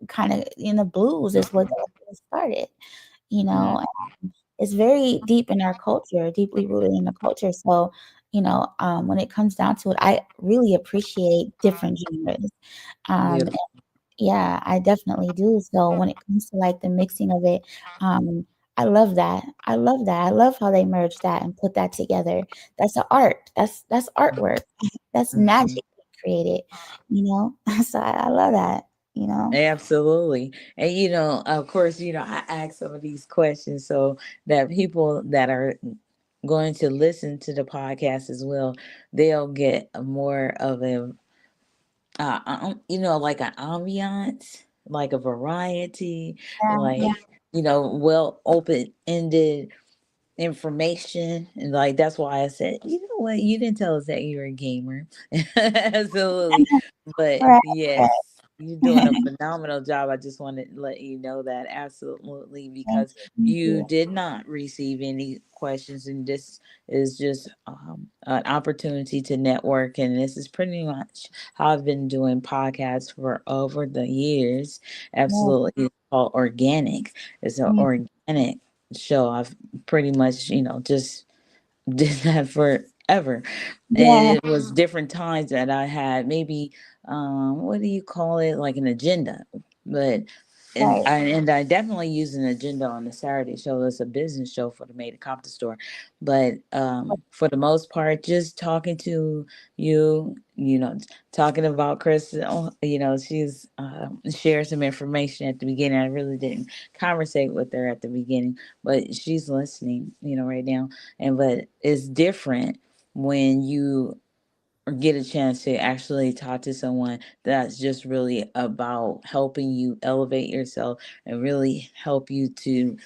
kind of in the blues is what got it started, you mm, know, it's very deep in our culture, deeply rooted in the culture. So, when it comes down to it, I really appreciate different genres. And beautiful. yeah, I definitely do. So when it comes to like the mixing of it, um, I love that. I love that. I love how they merge that and put that together. That's an art. That's artwork. That's Mhm. magic created, So I love that, you know. Absolutely. And of course, I ask some of these questions so that people that are going to listen to the podcast as well, they'll get a more of a like an ambiance, like a variety, Yeah, like well open-ended information. And like that's why I said, you know what, you didn't tell us that you're a gamer. Absolutely. But right, yes, right. you're doing a phenomenal job. I just want to let you know that absolutely, Thank because you. Thank you you. did not receive any questions, and this is just an opportunity to network. And this is pretty much how I've been doing podcasts for over the years. Yeah. Absolutely. It's called organic. It's an Mm. organic show. I've pretty much, just did that forever. Yeah, And it was different times that I had maybe what do you call it? Like an agenda. But and right. I definitely use an agenda on the Saturday show. It's a business show for the Made of Compton store. But for the most part, just talking to you, talking about Chris, she's shared some information at the beginning. I really didn't conversate with her at the beginning, but she's listening, right now. And but it's different when you get a chance to actually talk to someone that's just really about helping you elevate yourself and really help you to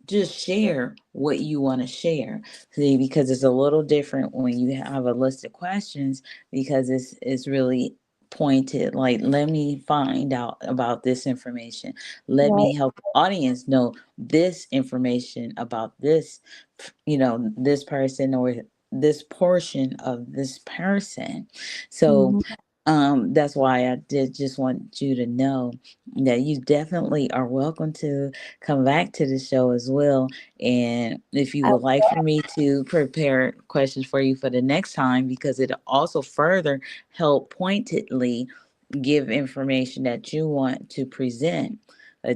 just share what you want to share. See, because it's a little different when you have a list of questions, because it's really pointed, like, let me find out about this information, let Right. me help the audience know this information about this, this person or this portion of this person. So Mhm. That's why I did just want you to know that you definitely are welcome to come back to the show as well. And if you I, would like for me to prepare questions for you for the next time, because it also further help pointedly give information that you want to present.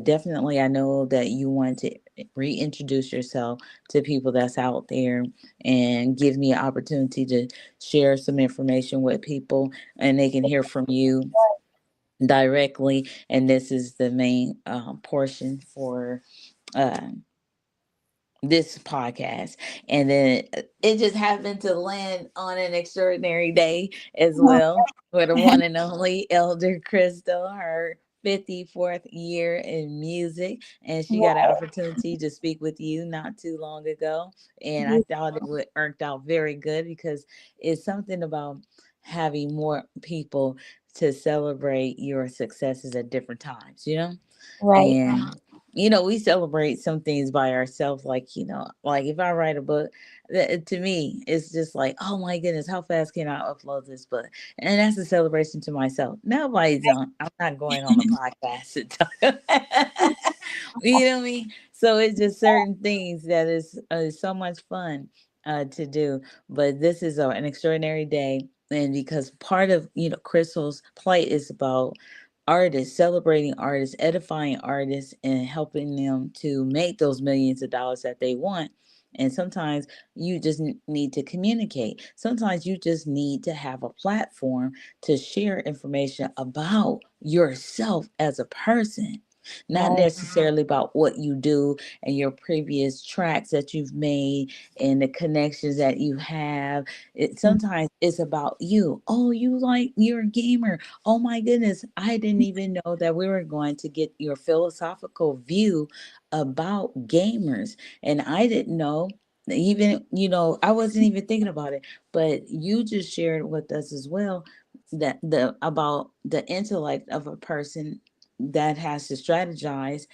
Definitely, I know that you want to reintroduce yourself to people that's out there and give me an opportunity to share some information with people and they can hear from you directly. And this is the main portion for uh, this podcast. And then it just happened to land on an extraordinary day as well with the one and only Elder Crystal, her 54th year in music. And she got an opportunity to speak with you not too long ago. And I thought it would worked out very good because it's something about having more people to celebrate your successes at different times, you know? right, And we celebrate some things by ourselves, like like if I write a book, to me it's just like, oh my goodness, how fast can I upload this book? And that's a celebration to myself. Nobody's on I'm not going on a podcast to talk. You know what I mean? So it's just certain things that is so much fun to do. But this is an extraordinary day, and because part of Crystal's plight is about artists, celebrating artists, edifying artists, and helping them to make those millions of dollars that they want. And sometimes you just need to communicate. Sometimes you just need to have a platform to share information about yourself as a person, not right, necessarily about what you do and your previous tracks that you've made and the connections that you have. Sometimes it's about you. Oh, you're a gamer. Oh my goodness, I didn't even know that we were going to get your philosophical view about gamers. And I didn't know, even, I wasn't even thinking about it, but you just shared with us as well that the about the intellect of a person that has to strategize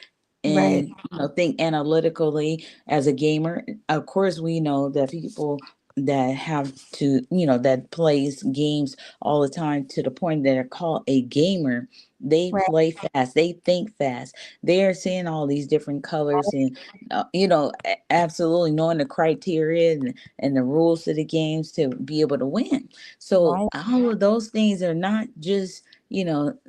right, and think analytically as a gamer. Of course, we know that people that have to that plays games all the time to the point that they're called a gamer. They right, play fast, they think fast, they're seeing all these different colors and absolutely knowing the criteria and the rules of the games to be able to win. So right, all of those things are not just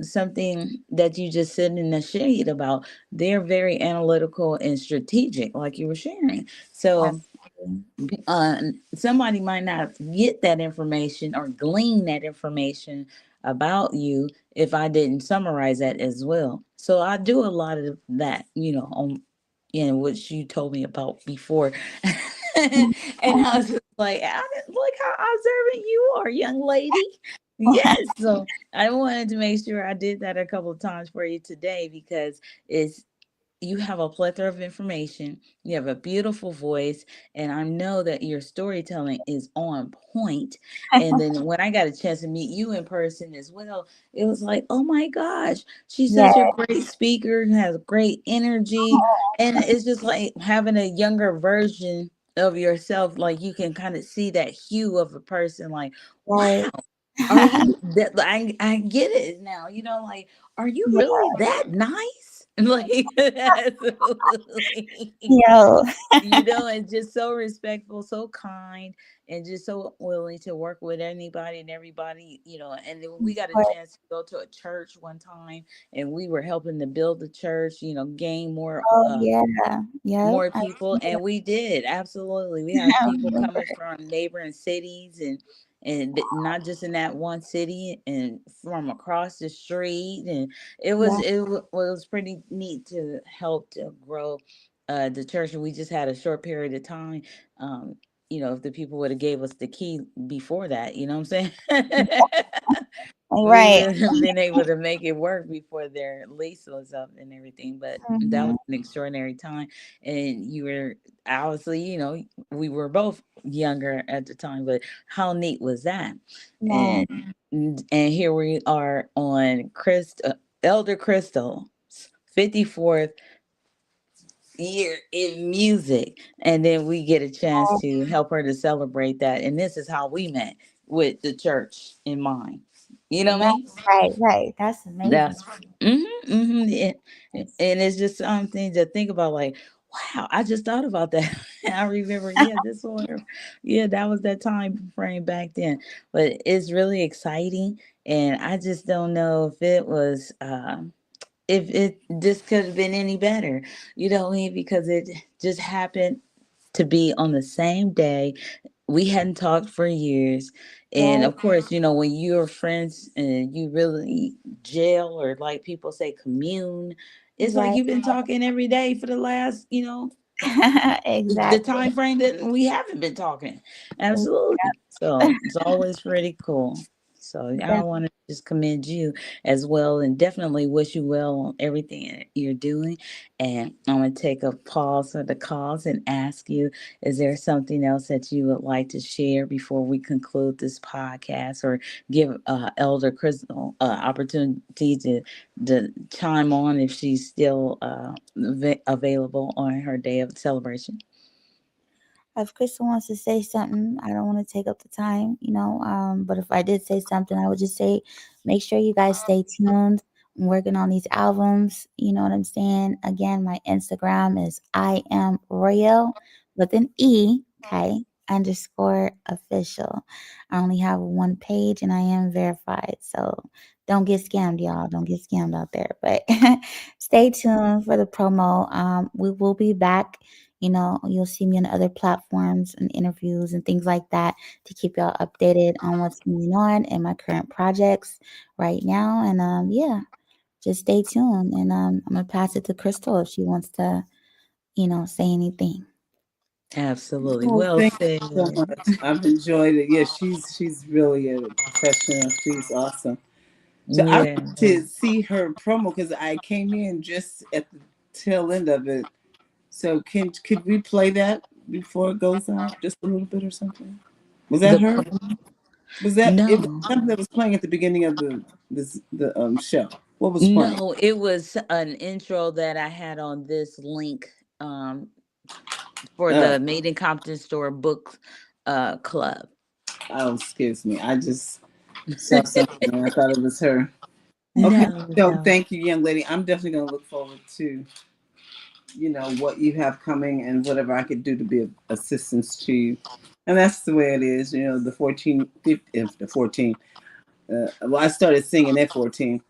something that you just sit in the shade about. They're very analytical and strategic, like you were sharing. So absolutely. uh, somebody might not get that information or glean that information about you if I didn't summarize that as well. So I do a lot of that, on which you told me about before. And I was just like, look how observant you are, young lady. Yes. So I wanted to make sure I did that a couple of times for you today because it's you have a plethora of information. You have a beautiful voice, and I know that your storytelling is on point. And then when I got a chance to meet you in person as well, it was like, oh my gosh, she's Yeah, such a great speaker, has great energy, and it's just like having a younger version of yourself. Like you can kind of see that hue of a person. Like, right. wow, are you that? I get it now. Like, are you Yeah, really that nice? Like, absolutely. yo, And just so respectful, so kind, and just so willing to work with anybody and everybody. And then we got a chance to go to a church one time, and we were helping to build the church. Gain oh yeah, yep, more I people, remember, and we did absolutely. We had I people remember. coming from neighboring cities and not just in that one city and from across the street, and Yeah, was pretty neat to help to grow the church. And we just had a short period of time. um if the people would have gave us the key before that, you know what I'm saying? We right. would have been able to make it work before their lease was up and everything. But that was Mhm. an extraordinary time. And you were obviously, we were both younger at the time, but how neat was that? Man, And and here we are on Elder Crystal's 54th year in music, and then we get a chance to help her to celebrate that. And this is how we met, with the church in mind. You know what I mean? Right. That's amazing. That's and it's just something to think about. Like, wow, I just thought about that. I remember, yeah, this one, yeah, that was that time frame back then. But it's really exciting, and I just don't know if it was. If it this could have been any better, you know what I mean? Because it just happened to be on the same day. We hadn't talked for years. And Right, of course, when you're friends and you really jail, or like people say, commune, it's like right. you've been talking every day for the last, the Exactly. time frame that we haven't been talking. Absolutely. So it's always pretty cool. So I Def- want to just commend you as well, and definitely wish you well on everything that you're doing. And I'm going to take a pause for the calls and ask you, is there something else that you would like to share before we conclude this podcast, or give Elder Crystal opportunity to chime on if she's still available on her day of celebration? If Crystal wants to say something, I don't want to take up the time, but if I did say something, I would just say, make sure you guys stay tuned. I'm working on these albums. You know what I'm saying? Again, my Instagram is I am Royale with an E, okay, underscore official. I only have one page and I am verified. So don't get scammed, y'all. Don't get scammed out there. But stay tuned for the promo. We will be back. You'll see me on other platforms and interviews and things like that to keep y'all updated on what's going on in my current projects right now. And yeah, just stay tuned. And I'm gonna pass it to Crystal if she wants to, say anything. Absolutely. Oh, Well thank said. you so much. I've enjoyed it. Yeah, she's really a professional. She's awesome. So I Yeah. want to see her promo because I came in just at the tail end of it. So could we play that before it goes out, just a little bit or something? Was that The her? Was that it? Was no, something that was playing at the beginning of the show? What was playing? no, it was an intro that I had on this link um for Uh, the Made in Compton Store book club. oh, excuse me. I just saw something and I thought it was her. Okay, No, so no. thank you, young lady. I'm definitely going to look forward to what you have coming and whatever I could do to be of assistance to you. And that's the way it is. The 14, 15, the 14. Well, I started singing at 14,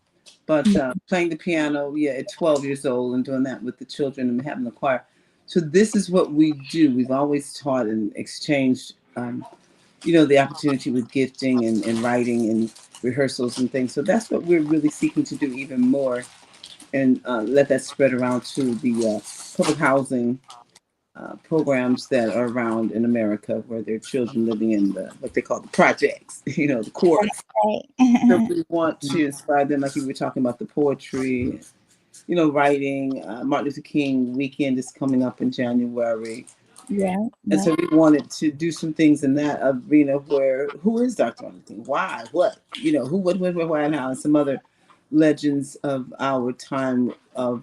but playing the piano, yeah, at 12 years old, and doing that with the children and having the choir. So this is what we do. We've always taught and exchanged, the opportunity with gifting and writing and rehearsals and things. So that's what we're really seeking to do even more, and let that spread around to the public housing programs that are around in America, where there are children living in what they call the projects, the courts. So Right. we want to inspire them, like you were talking about the poetry, writing. Martin Luther King weekend is coming up in January. Yeah. And Yeah. so we wanted to do some things in that arena where who is Dr. Martin Luther King? Why? What? Who, what, why, and how, and some other legends of our time of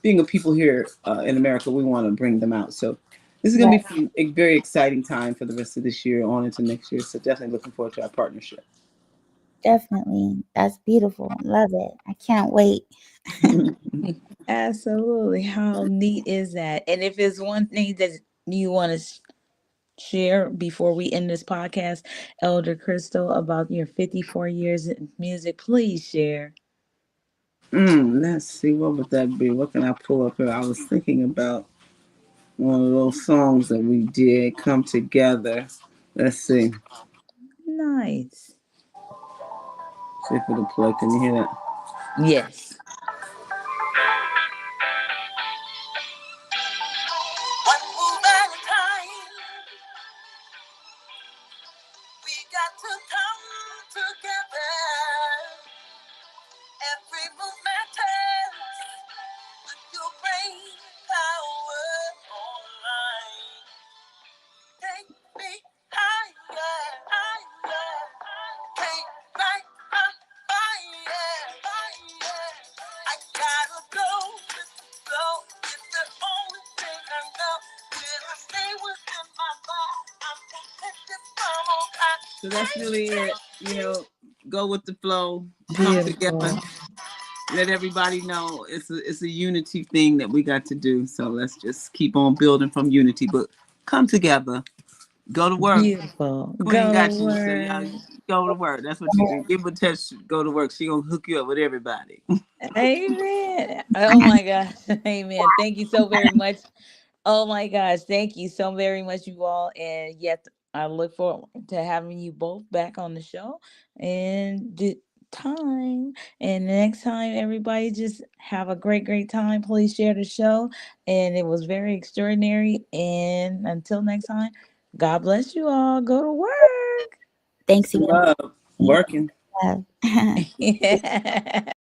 being a people here in America. We want to bring them out. So this is going Right. to be a very exciting time for the rest of this year on into next year. So definitely looking forward to our partnership. Definitely. That's beautiful. Love it. I can't wait. Absolutely. How neat is that? And if there's one thing that you want to share before we end this podcast, Elder Crystal, about your 54 years in music, please share. Let's see, what would that be? What can I pull up here? I was thinking about one of those songs that we did come together. Let's see. Nice. See if it'll play. Can you hear that? Yes. One more Valentine, we got to come together. Every move matters with your brain power online. Take me higher, higher. Take right my fire, fire. I gotta go with the flow. It's the only thing I know. Will I stay within my mind? I'm protected from all kinds. So that's really it. go with the flow, come together, Beautiful. let everybody know it's a unity thing that we got to do. So let's just keep on building from unity, but come together, go to work. Beautiful. Queen Go got to you. So y'all work. go to work. That's what you do. Give her a touch, go to work. She gonna hook you up with everybody. Amen. Oh my gosh. Amen. Thank you so very much. Oh my gosh. Thank you so very much, you all. And yet I look forward to having you both back on the show and the time. And next time, everybody just have a great, great time. Please share the show. And it was very extraordinary. And until next time, God bless you all. Go to work. Thanks again. Love working. Love. Yeah.